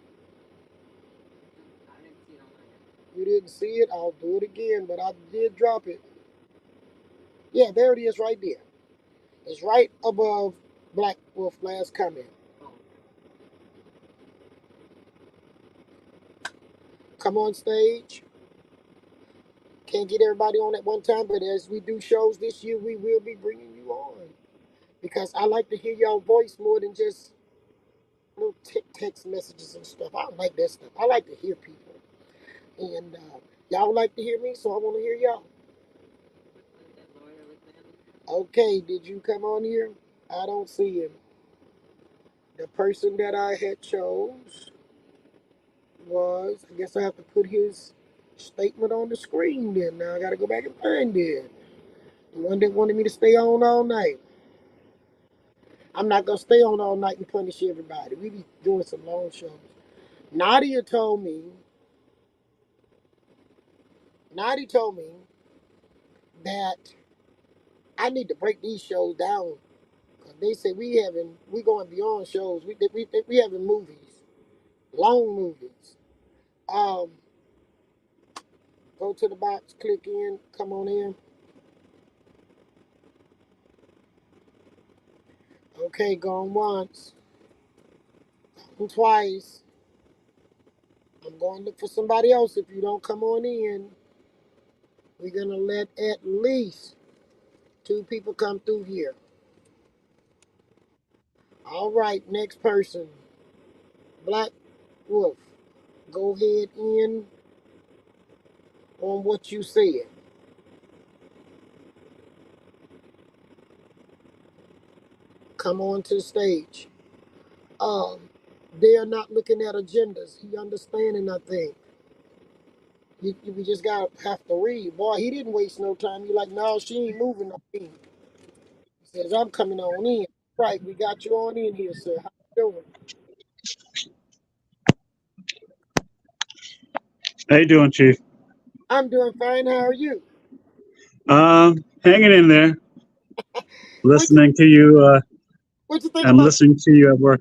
You didn't see it? I'll do it again, but I did drop it. Yeah, there it is right there. It's right above Black Wolf last comment. Come on stage. Can't get everybody on at one time, but as we do shows this year, we will be bringing you on because I like to hear y'all voice more than just little text messages and stuff. I don't like that stuff. I like to hear people, and y'all like to hear me, so I want to hear y'all. Okay, did you come on here? I don't see him. The person that I had chose was, I guess I have to put his statement on the screen then. Now I got to go back and find it. The one that wanted me to stay on all night. I'm not going to stay on all night and punish everybody. We be doing some long shows. Nadia told me, that I need to break these shows down. Cause they say we going beyond shows. We having movies, long movies. Um, Go to the box, click in, come on in. Okay, going once, going twice. I'm going to look for somebody else. If you don't come on in, we're gonna let at least 2 people come through here. All right, next person, Black Wolf. Go ahead in on what you said. Come on to the stage. Um, they are not looking at agendas. He understanding, I think. We just got have to read. Boy, he didn't waste no time. You like, no, she ain't moving no thing. He says, I'm coming on in. Right, we got you on in here, sir. How you doing? How you doing, Chief? I'm doing fine. How are you? Hanging in there, What you listening to you. what you think I'm about listening to you at work.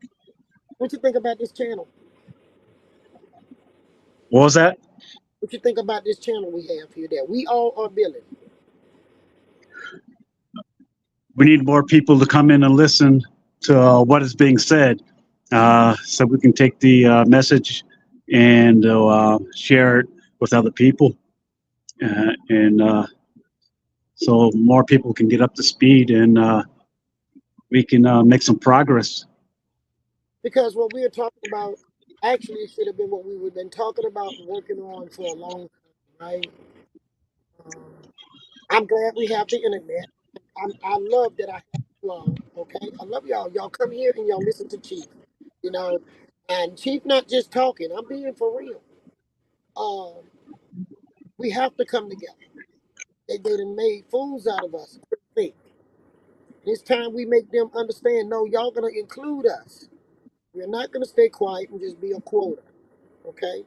what you think about this channel? What was that? What you think about this channel we have here that we all are building? We need more people to come in and listen to what is being said, so we can take the message and share it with other people, and so more people can get up to speed and we can make some progress. Because what we are talking about actually should have been what we've been talking about and working on for a long time, right? Um, I'm glad we have the internet. I love that I have you all. Okay, I love y'all. Y'all come here and y'all listen to Chief. You know, and Chief not just talking. I'm being for real. Um, we have to come together. They done made fools out of us. Think. It's time we make them understand. No, y'all gonna include us. We're not gonna stay quiet and just be a quota. Okay.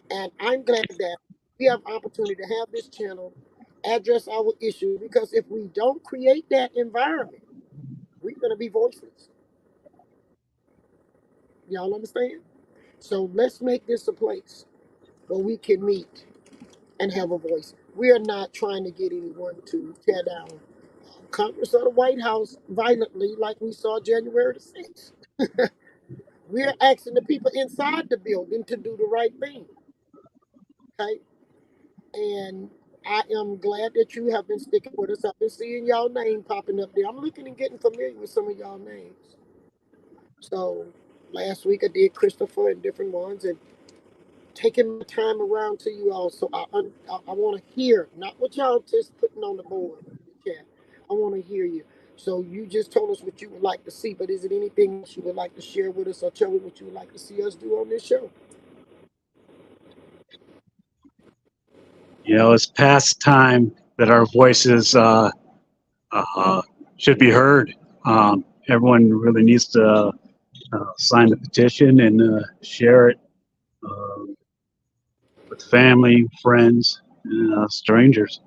And I'm glad that we have opportunity to have this channel address our issues because if we don't create that environment, we're going to be voiceless. Y'all understand? So let's make this a place where we can meet and have a voice. We are not trying to get anyone to tear down Congress or the White House violently like we saw January the 6th. We're asking the people inside the building to do the right thing. Okay? And I am glad that you have been sticking with us. I've been seeing y'all name popping up there. I'm looking and getting familiar with some of y'all names. So last week I did Christopher and different ones and taking my time around to you all. So I want to hear, not what y'all just putting on the board in the chat. I want to hear you. So you just told us what you would like to see, but is it anything else you would like to share with us or tell me what you would like to see us do on this show? It's past time that our voices uh, should be heard. Everyone really needs to sign the petition and share it uh, with family, friends, and strangers.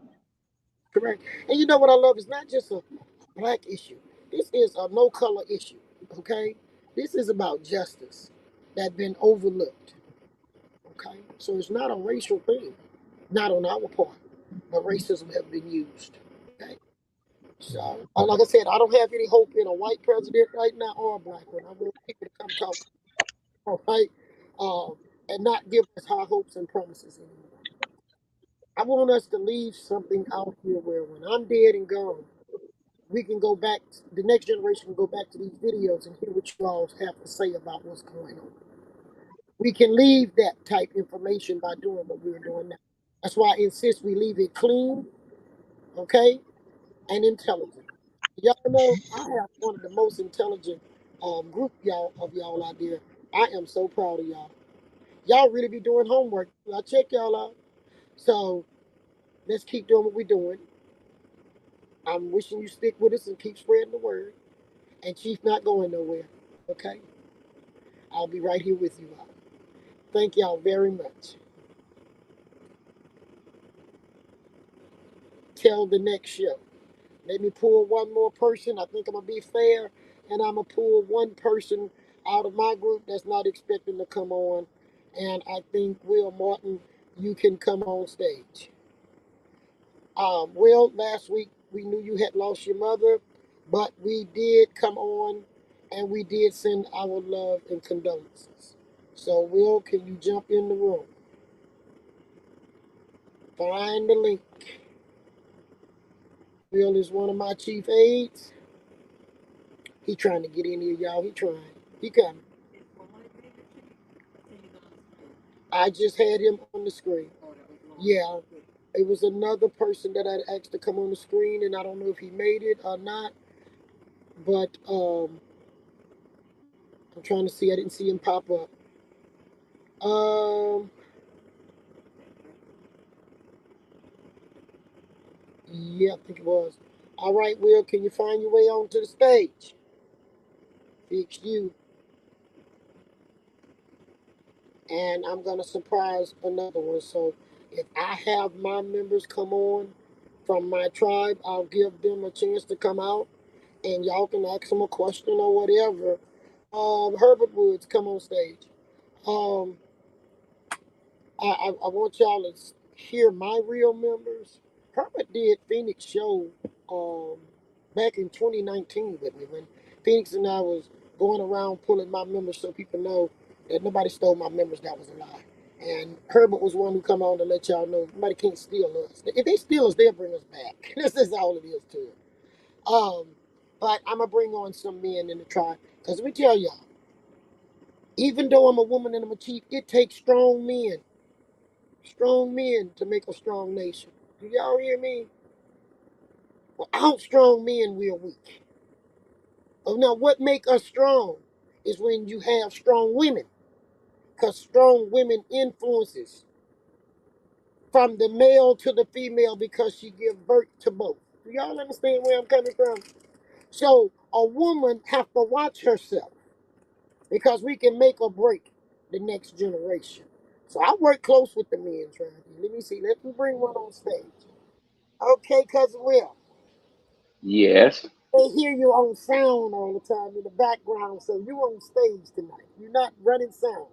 Correct. And you know what I love? It's not just a black issue. This is a no color issue. Okay? This is about justice that been overlooked. Okay? So it's not a racial thing, not on our part, but racism have been used. Okay? So, like I said, I don't have any hope in a white president right now or a black one. I want people to come talk, all right? And not give us high hopes and promises anymore. I want us to leave something out here where when I'm dead and gone, we can go back, the next generation can go back to these videos and hear what you all have to say about what's going on. We can leave that type information by doing what we're doing now. That's why I insist we leave it clean, okay, and intelligent. Y'all know I have one of the most intelligent group y'all out there. I am so proud of y'all. Y'all really be doing homework. I check y'all out. So let's keep doing what we're doing. I'm wishing you stick with us and keep spreading the word. And Chief not going nowhere. Okay? I'll be right here with you all. Thank y'all very much. Till the next show. Let me pull one more person. I think I'm gonna be fair, and I'm gonna pull one person out of my group that's not expecting to come on. And I think Will Martin, you can come on stage. Will, last week we knew you had lost your mother, but we did come on and we did send our love and condolences. So, Will, can you jump in the room? Find the link. Will is one of my chief aides. He trying to get in here, y'all. He trying. He coming. I just had him on the screen. Yeah. It was another person that I asked to come on the screen, and I don't know if he made it or not. But I'm trying to see. I didn't see him pop up. Yeah, I think it was. All right, Will, can you find your way onto the stage? Fix you. And I'm gonna surprise another one. So if I have my members come on from my tribe, I'll give them a chance to come out, and y'all can ask them a question or whatever. Herbert Woods, come on stage. Um, I want y'all to hear my real members. Herbert did Phoenix show um, back in 2019 with me when Phoenix and I was going around pulling my members so people know that nobody stole my members. That was a lie. And Herbert was one who come on to let y'all know nobody can't steal us. If they steal us, they'll bring us back. This is all it is to it. Um, but I'm gonna bring on some men in the tribe because let me tell y'all, even though I'm a woman and I'm a chief, it takes strong men to make a strong nation. Do y'all hear me? Without strong men, we are weak. Oh, now, what make us strong is when you have strong women, because strong women influences from the male to the female because she give birth to both. Do y'all understand where I'm coming from? So a woman have to watch herself because we can make or break the next generation. So I work close with the men trying to. Let me see. Let me bring one on stage. Okay, cousin Will. Yes. They hear you on sound all the time in the background, so you on stage tonight. You're not running sound.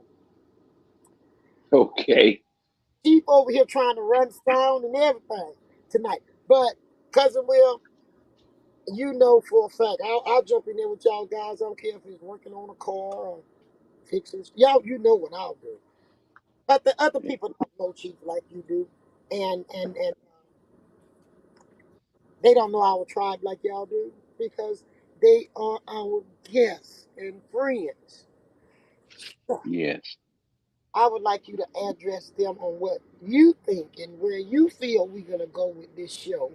Okay. Chief over here trying to run sound and everything tonight. But cousin Will, you know for a fact, I'll jump in there with y'all guys. I don't care if he's working on a car or fixing. Y'all, you know what I'll do. But the other people don't know Chief like you do, and they don't know our tribe like y'all do because they are our guests and friends. Yes. I would like you to address them on what you think and where you feel we're gonna go with this show.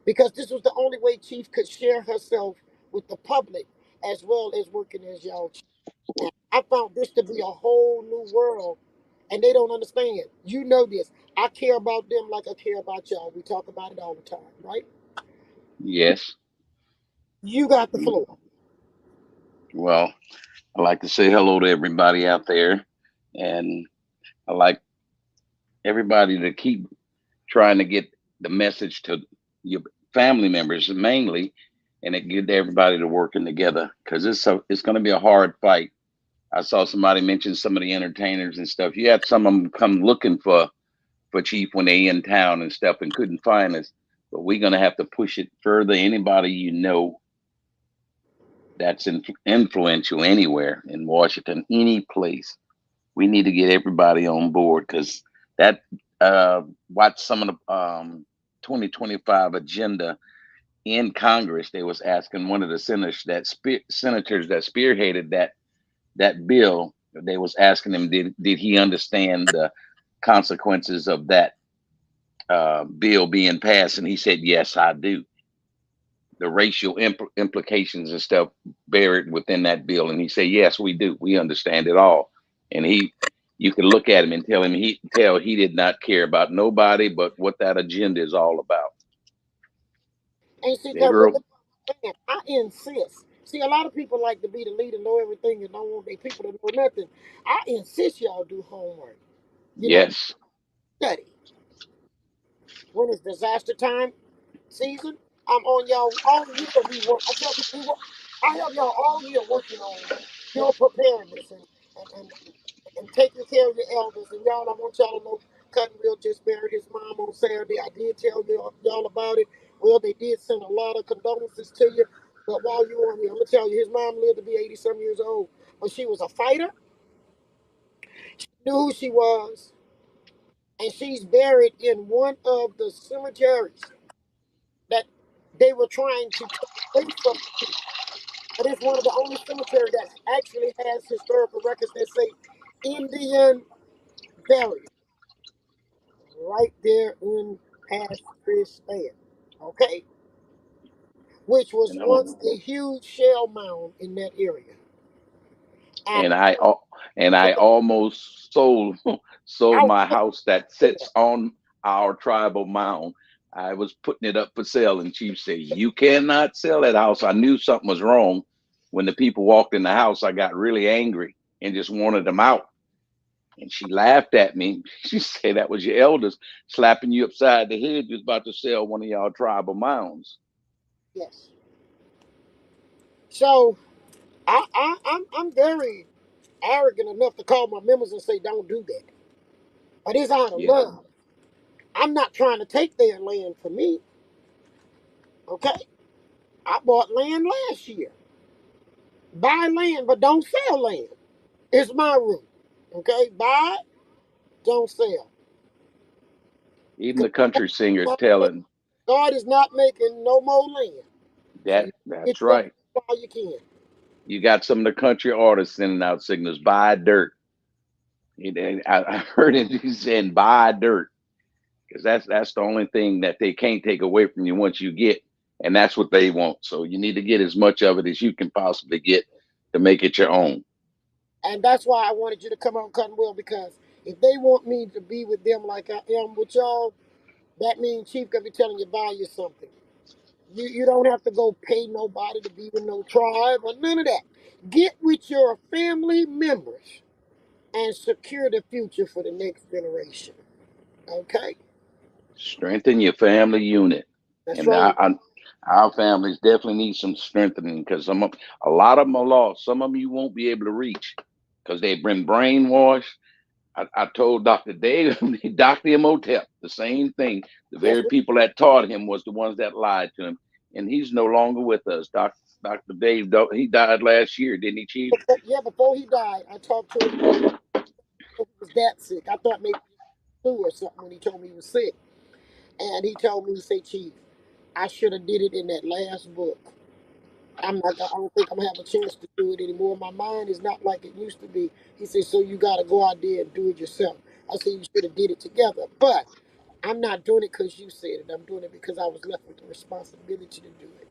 Because this was the only way Chief could share herself with the public as well as working as y'all. And I found this to be a whole new world. And they don't understand. You know this. I care about them like I care about y'all. We talk about it all the time, right? Yes. You got the Mm. floor. Well, I like to say hello to everybody out there, and I like everybody to keep trying to get the message to your family members mainly, and it get everybody to working together because it's going to be a hard fight. I saw somebody mention some of the entertainers and stuff. You had some of them come looking for Chief when they in town and stuff and couldn't find us, but we're going to have to push it further. Anybody you know that's influential anywhere in Washington, any place. We need to get everybody on board because that watched some of the 2025 agenda in Congress. They was asking one of the senators that spearheaded that bill. They was asking him, did he understand the consequences of that bill being passed? And he said, yes, I do. The racial implications and stuff buried within that bill. And he said, yes, we do. We understand it all. And you can look at him and tell he did not care about nobody but what that agenda is all about. And see, They because were, I insist. See, a lot of people like to be the leader, know everything, and don't want their people to know nothing. I insist y'all do homework. You know, yes. study. When it's disaster time season, I'm on y'all all year. We work. I tell you, we work. I have y'all all year working on your preparedness and taking care of your elders. And y'all, I want y'all to know, Cuttenville just buried his mom on Saturday. I did tell y'all about it. Well, they did send a lot of condolences to you. But while you on here, I'm gonna tell you, his mom lived to be 80-some years old. But she was a fighter, knew who she was, and she's buried in one of the cemeteries that they were trying to take away from the people. But it's one of the only cemeteries that actually has historical records that say Indian burial right there in Pakistan. Okay? Which was And once a huge shell mound in that area. And and I al- and I almost sold sold I my was house that there. sits on our tribal mound. I was putting it up for sale, and Chief said, "You cannot sell that house." I knew something was wrong. When the people walked in the house, I got really angry and just wanted them out. And she laughed at me. She said, "That was your elders slapping you upside the head. You was about to sell one of y'all tribal mounds." Yes. So I'm very arrogant enough to call my members and say, don't do that. But it's out of Yeah, love. I'm not trying to take their land for me. Okay? I bought land last year. Buy land, but don't sell land. It's my rule. Okay? Buy, don't sell. even Because the country singers telling God is not making no more land. So you get that's you up right. while you can. You got some of the country artists sending out signals, buy dirt. I heard it saying buy dirt because that's the only thing that they can't take away from you once you get, and that's what they want. So you need to get as much of it as you can possibly get to make it your own. And that's why I wanted you to come on Cottonwell, because if they want me to be with them like I am with y'all, that means Chief gonna be telling you buy you something. You don't have to go pay nobody to be with no tribe or none of that. Get with your family members and secure the future for the next generation. Okay? Strengthen your family unit, That's and right. our families definitely need some strengthening because a lot of them are lost. Some of them you won't be able to reach because they've been brainwashed. I told Dr. Dave, Dr. Imhotep, the same thing. The Yes, very people that taught him was the ones that lied to him. And he's no longer with us. Dr. Dave, he died last year, didn't he, Chief? yeah, before he died, I talked to him. He was that sick. I thought maybe flu or something when he told me he was sick. And he told me, he said, Chief, I should have did it in that last book. I don't think I'm gonna have a chance to do it anymore. My mind is not like it used to be. He said, so you gotta go out there and do it yourself. I said, you should have did it together. But I'm not doing it because you said it. I'm doing it because I was left with the responsibility to do it.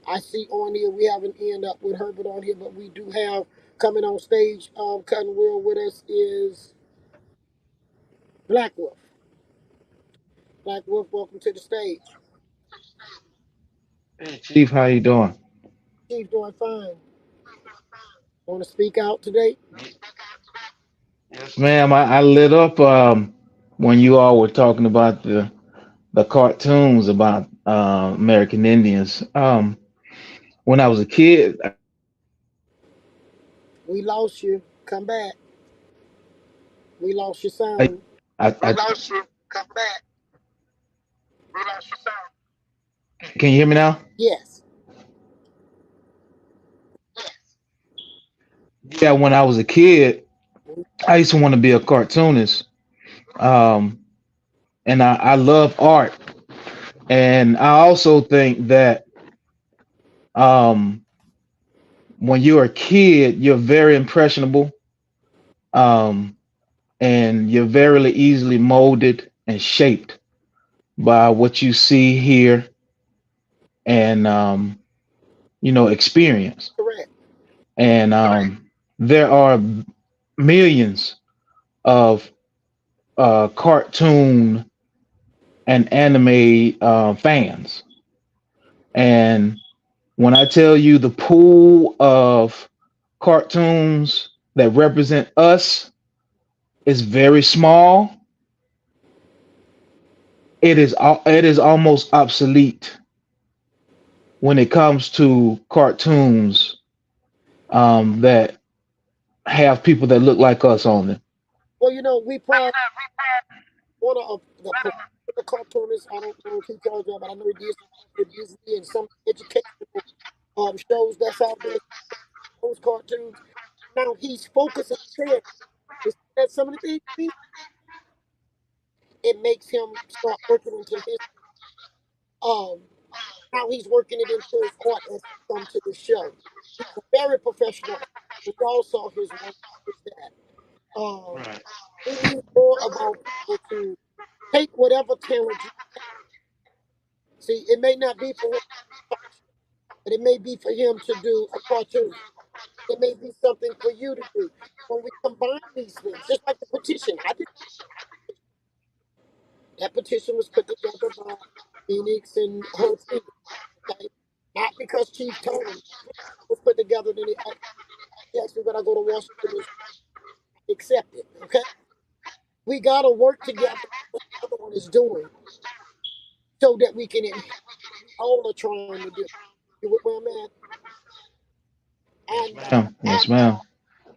I see on here we haven't ended up with Herbert on here, but we do have coming on stage, cutting wheel with us is Black Wolf. Black Wolf, welcome to the stage. Hey Chief, how you doing? Chief doing fine. Want to speak out today? Yes, ma'am. I lit up when you all were talking about the cartoons about American Indians. When I was a kid, We lost you. Come back. We lost your I, sound. I can you hear me now? Yes. Yeah, when I was a kid, I used to want to be a cartoonist. Um, and I love art. And I also think that um, when you're a kid, you're very impressionable, um, and you're very easily molded and shaped by what you see, hear, and experience. Correct. And there are millions of cartoon and anime fans. And when I tell you the pool of cartoons that represent us is very small, it is almost obsolete when it comes to cartoons that have people that look like us on them. Well, we probably one of the cartoonists. I don't know if he tells you, but I know he did some stuff for Disney and some educational shows that's out there. Those cartoons. Now he's focusing there. Is that some of the things it makes him start working into his um now he's working it into his art as he come to the show. He's a very professional artist. We all saw his work with that. Right. We need more about people to take whatever talent you see. It may not be for him, but it may be for him to do a cartoon. It may be something for you to do. When we combine these things, just like the petition, I did that petition was put together by Phoenix and her team. Okay, not because Chief told him. It was put together. Then he asked me when I go to Washington and accept it. Okay, we gotta work together. What the other one is doing, so that we can enhance what all are trying to do. You with where I'm at? Yes, And ma'am. Yes, ma'am.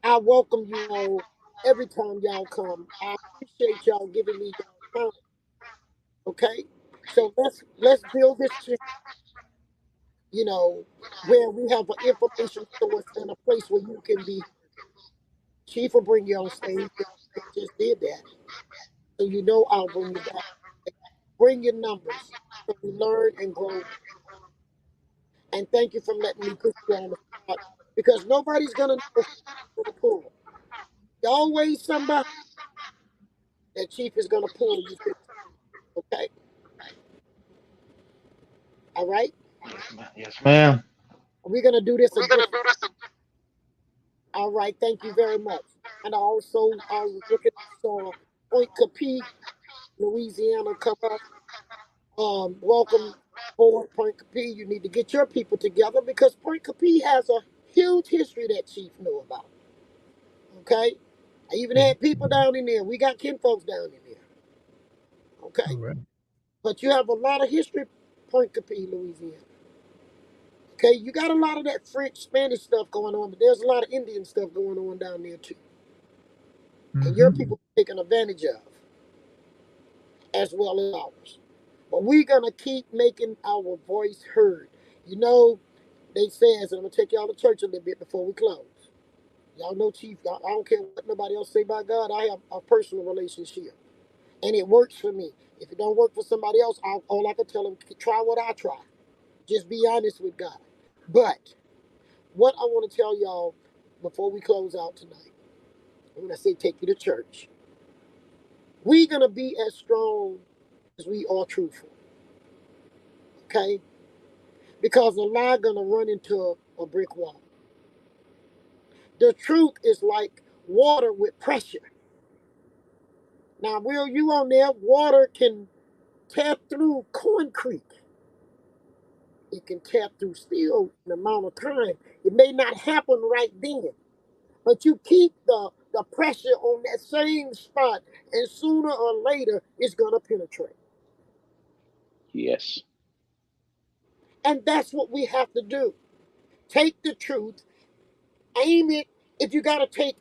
I welcome you all every time y'all come. I appreciate y'all giving me y'all time. Okay, so let's build this, you know, where we have an information source and a place where you can be. Chief will bring you on stage. They just did that, so I'll bring you back. Bring your numbers so we learn and grow. And thank you for letting me put you on the spot because nobody's gonna know for the pull. You always somebody that Chief is gonna pull you. Okay, all right. Yes, ma'am. We're gonna do this a different. All right, thank you very much. And also, I was looking at Point Capee, Louisiana, come up. Welcome forward, Point Capee. You need to get your people together because Point Capee has a huge history that Chief knew about. Okay, I even had people down in there. We got kinfolks down in there. All Okay, right. but you have a lot of history, Point Capee, Louisiana. Okay, you got a lot of that French, Spanish stuff going on, but there's a lot of Indian stuff going on down there too. And your Mm-hmm. people are taken advantage of, as well as ours. But we're gonna keep making our voice heard. You know, they says, and I'm gonna take y'all to church a little bit before we close. Y'all know, Chief. I don't care what nobody else say about God. I have a personal relationship, and it works for me. If it don't work for somebody else, all I can tell them, try what I try. Just be honest with God. But what I want to tell y'all before we close out tonight, when I say take you to church, we're gonna be as strong as we are truthful. Okay? Because a lie gonna run into a brick wall. The truth is like water with pressure. Now, will you on there? Water can tear through concrete. It can tear through steel in an amount of time. It may not happen right then, but you keep the pressure on that same spot, and sooner or later, it's gonna penetrate. Yes. And that's what we have to do. Take the truth, aim it. If you gotta take,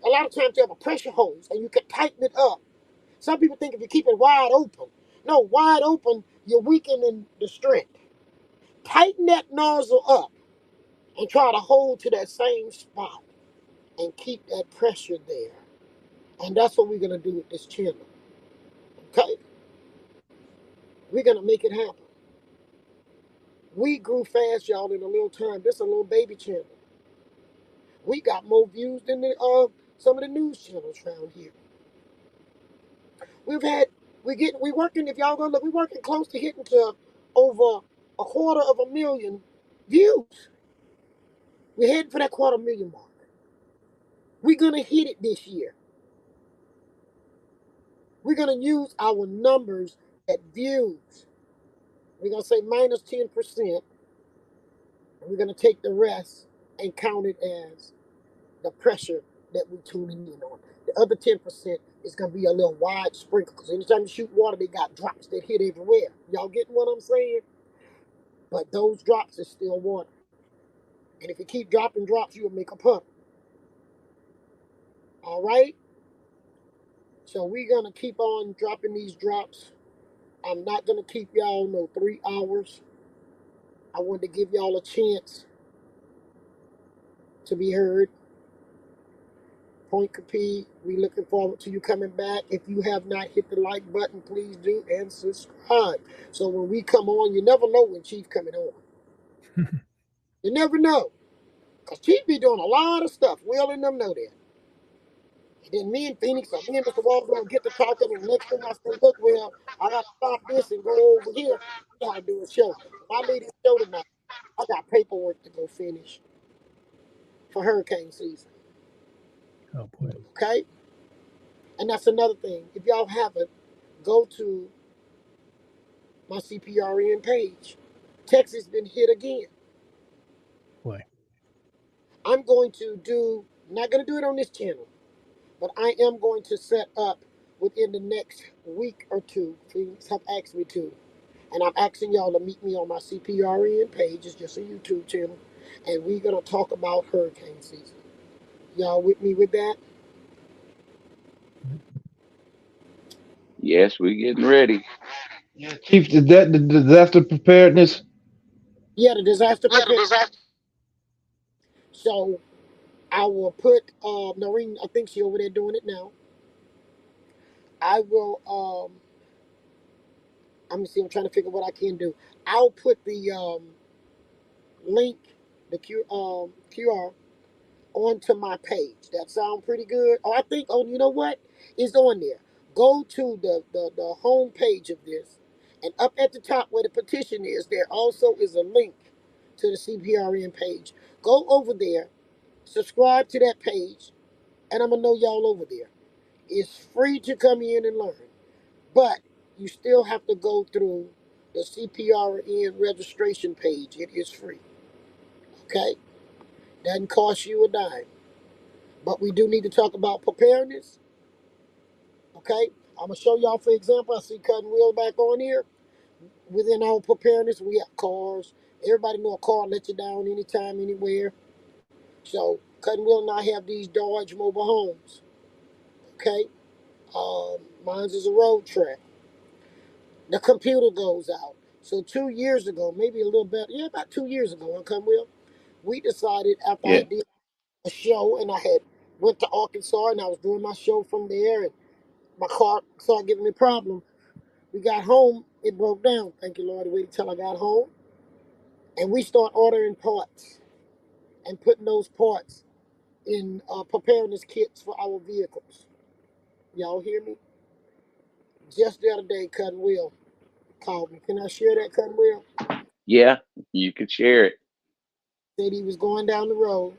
a lot of times you have a pressure hose, and you can tighten it up. Some people think if you keep it wide open, no, wide open, you're weakening the strength. Tighten that nozzle up and try to hold to that same spot and keep that pressure there. And that's what we're gonna do with this channel. Okay? We're gonna make it happen. We grew fast, y'all, in a little time. This is a little baby channel. We got more views than some of the news channels around here. We working, if y'all gonna look, we working close to hitting to over 250,000 views. We're heading for that 250,000 mark. We're gonna hit it this year. We're gonna use our numbers at views. We're gonna say minus 10%, and we're gonna take the rest and count it as the pressure that we're tuning in on. The other 10% is gonna be a little wide sprinkle, because anytime you shoot water, they got drops that hit everywhere. Y'all getting what I'm saying? But those drops is still water. And if you keep dropping drops, you'll make a puddle. All right? So we're gonna keep on dropping these drops. I'm not gonna keep y'all no 3 hours. I wanted to give y'all a chance to be heard. Point Capee, we looking forward to you coming back. If you have not hit the like button, please do, and subscribe. So when we come on, you never know when Chief coming on. You never know. Because Chief be doing a lot of stuff. Will and them know that. And then me and Phoenix, or me and Mr. Walls gonna get to talking, and the next thing I say, look, Will, I gotta stop this and go over here. We gotta do a show. When I leave this show tonight, I got paperwork to go finish for hurricane season. Oh boy. Okay? And that's another thing. If y'all haven't, go to my CPRN page. Texas been hit again. Boy. I'm going to do, not going to do it on this channel, but I am going to set up within the next week or two. Please have asked me to. And I'm asking y'all to meet me on my CPRN page. It's just a YouTube channel. And we're going to talk about hurricane season. Y'all with me with that? Yes, we're getting ready. Yeah, Chief, is that the disaster preparedness? Yeah, the disaster preparedness. So I will put Noreen, I think she over there doing it now. I will I'm gonna see, I'm trying to figure what I can do. I'll put the link, the QR onto my page. That sound pretty good. Oh, I think, oh, you know what? It's on there. Go to the home page of this, and up at the top where the petition is, there also is a link to the CPRN page. Go over there, subscribe to that page, and I'm gonna know y'all over there. It's free to come in and learn, but you still have to go through the CPRN registration page. It is free. Okay? Doesn't cost you a dime. But we do need to talk about preparedness. Okay? I'm gonna show y'all, for example, I see Cut and Wheel back on here. Within our preparedness, we have cars. Everybody know a car let you down anytime, anywhere. So Cut and Wheel and I have these Dodge mobile homes. Okay? Mine's is a road track. The computer goes out. So 2 years ago, maybe a little bit, yeah, about 2 years ago on Cut and Wheel, we decided after I Yeah. did a show and I had went to Arkansas and I was doing my show from there, and my car started giving me problems. We got home, it broke down. Thank you, Lord. Waited till I got home. And we start ordering parts and putting those parts in preparedness kits for our vehicles. Y'all hear me? Just the other day, Cut and Wheel called me. Can I share that, Cut and Wheel? Yeah, you can share it. Said he was going down the road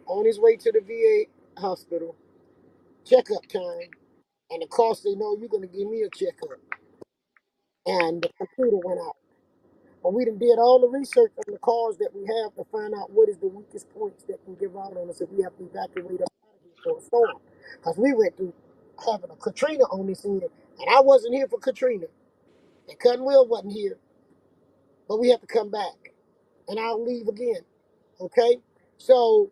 on his way to the VA hospital, checkup time, and the car said, no, you're going to give me a checkup. And the computer went out. But we done did all the research on the cars that we have to find out what is the weakest points that can give out on us if we have to evacuate up out of here for a storm. Because we went through having a Katrina on this end, and I wasn't here for Katrina, and Cut and Will wasn't here, but we have to come back, and I'll leave again. Okay, so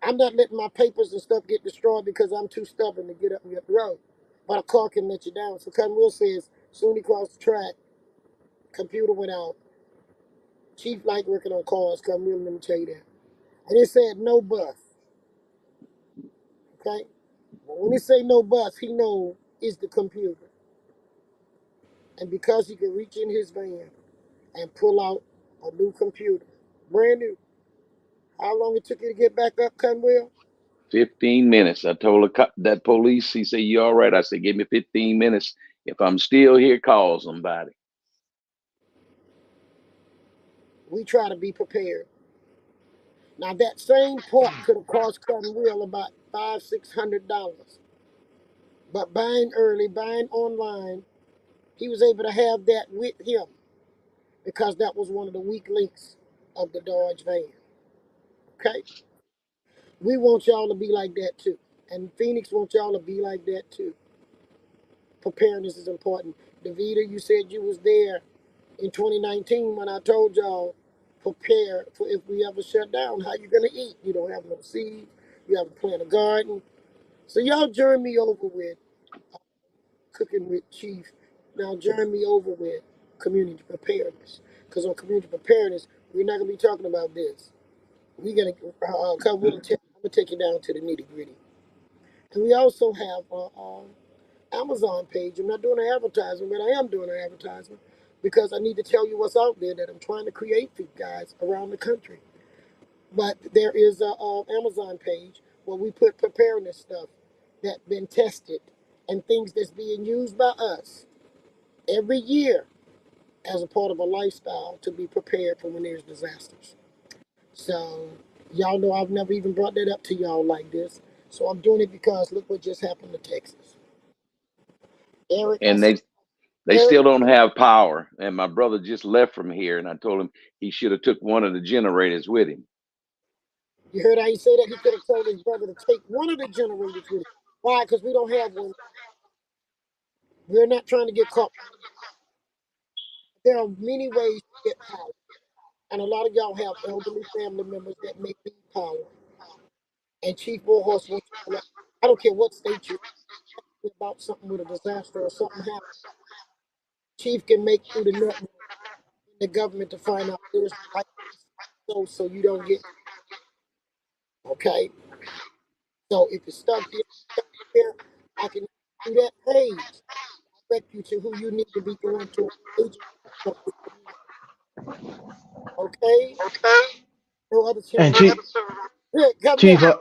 I'm not letting my papers and stuff get destroyed because I'm too stubborn to get up and get the road. But a car can let you down. So Cut and Will says, soon he crossed the track, computer went out. Chief like working on cars, Cut and Will, let me tell you that. And it said no bus. Okay? But when it say no bus, he know it's the computer. And because he could reach in his van and pull out a new computer, brand new. How long it took you to get back up, Cunwell? 15 minutes. I told that police, he said, "You all right?" I said, "Give me 15 minutes. If I'm still here, call somebody." We try to be prepared. Now that same part could have cost Cunwell about $500-600. But buying early, buying online, he was able to have that with him because that was one of the weak links of the Dodge van. Okay? We want y'all to be like that too. And Phoenix wants y'all to be like that too. Preparedness is important. Davida, you said you was there in 2019 when I told y'all prepare for if we ever shut down. How you gonna eat? You don't have no seed. You haven't planted a garden. So y'all join me over with cooking with Chief. Now join me over with community preparedness. Because on community preparedness, we're not gonna be talking about this. We're gonna come. I'm gonna take you down to the nitty gritty. And we also have Amazon page. I'm not doing an advertisement, but I am doing an advertisement because I need to tell you what's out there that I'm trying to create for you guys around the country. But there is a Amazon page where we put preparedness stuff that's been tested and things that's being used by us every year as a part of a lifestyle to be prepared for when there's disasters. So y'all know I've never even brought that up to y'all like this. So I'm doing it because look what just happened to Texas. Eric, I And said, they Eric, still don't have power. And my brother just left from here, and I told him he should have took one of the generators with him. you heard how he say that? He could have told his brother to take one of the generators with him. Why? Because we don't have one. We're not trying to get caught. There are many ways to get power. And a lot of y'all have elderly family members that may need power. And Chief Warhorse wants you to, I don't care what state you're in, about something with a disaster or something happens. Chief can make through the network in the government to find out there's the right place so you don't get, okay? So if it's stuff here, I can do that page, direct you to who you need to be going to, agent of the community, okay? No other And channel. Rick, come here. Chief,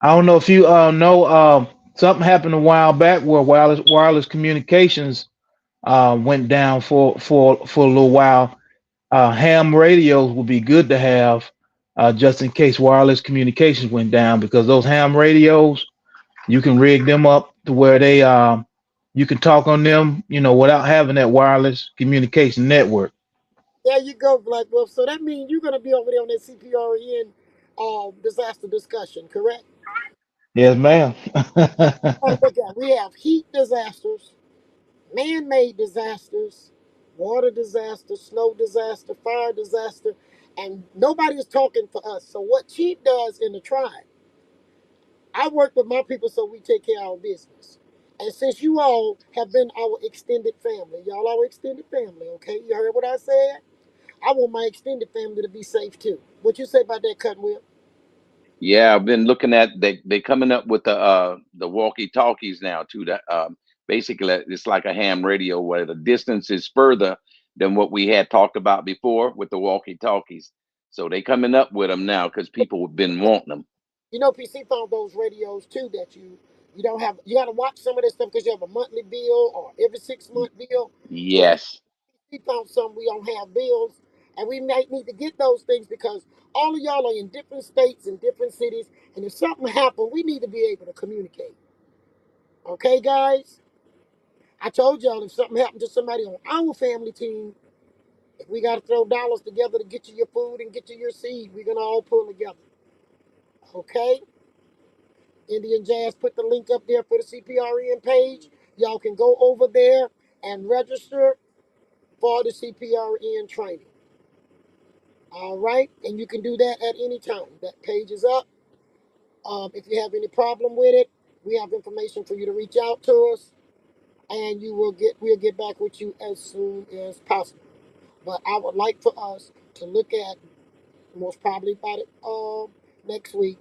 I don't know if you know something happened a while back where wireless communications went down for a little while. Ham radios would be good to have just in case wireless communications went down because those ham radios you can rig them up to where they you can talk on them, without having that wireless communication network. There you go, Black Wolf. So that means you're going to be over there on that CPRN disaster discussion, correct? Yes, ma'am. Oh, look at we have heat disasters, man-made disasters, water disaster, snow disaster, fire disaster, and nobody is talking for us. So what Chief does in the tribe, I work with my people so we take care of our business. And since you all have been our extended family, y'all our extended family, okay? You heard what I said? I want my extended family to be safe too. What you say about that, Cutwell? Yeah, I've been looking at they coming up with the walkie talkies now too. That basically it's like a ham radio where the distance is further than what we had talked about before with the walkie talkies. So they coming up with them now because people have been wanting them. You know, PC found those radios too that you don't have. You got to watch some of this stuff because you have a monthly bill or every 6 month bill. So Yes. we found some we don't have bills, and we might need to get those things because all of y'all are in different states and different cities, and if something happened, we need to be able to communicate. Okay, guys. I told y'all if something happened to somebody on our family team, if we got to throw dollars together to get you your food and get you your seed, we're gonna all pull together. Okay. Indian Jazz put the link up there for the CPRN page. Y'all can go over there and register for the CPRN training. All right, and you can do that at any time. That page is up. If you have any problem with it, we have information for you to reach out to us, and we'll get back with you as soon as possible. But I would like for us to look at most probably about it next week,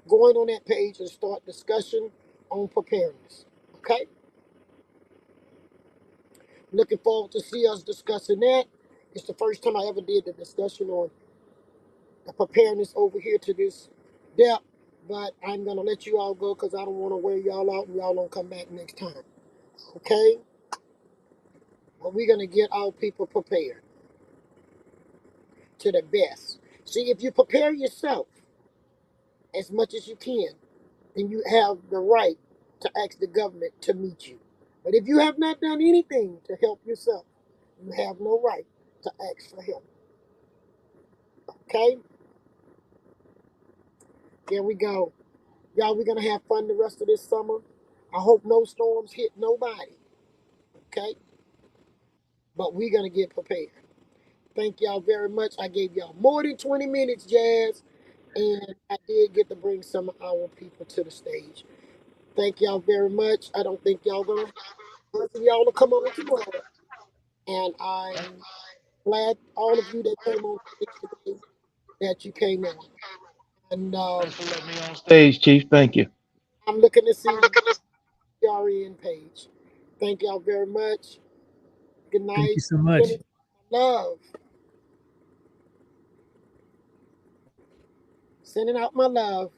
going on that page and start discussion on preparedness. Okay. Looking forward to see us discussing that. It's the first time I ever did the discussion on the preparedness over here to this depth. But I'm gonna let you all go because I don't want to wear y'all out and y'all don't come back next time. Okay? But we're gonna get our people prepared to the best. See, if you prepare yourself as much as you can, then you have the right to ask the government to meet you. But if you have not done anything to help yourself, you have no right to ask for help. Okay? There we go. Y'all, we're going to have fun the rest of this summer. I hope no storms hit nobody. Okay? But we're going to get prepared. Thank y'all very much. I gave y'all more than 20 minutes, Jazz. And I did get to bring some of our people to the stage. Thank y'all very much. I don't think y'all going to, y'all will come on tomorrow. And I'm glad all of you that came on stage today that you came on. And Thanks for letting me on stage, Chief. Thank you. I'm looking to see the RN page. Thank y'all very much. Good Thank night. you so much. Love. Sending out my love.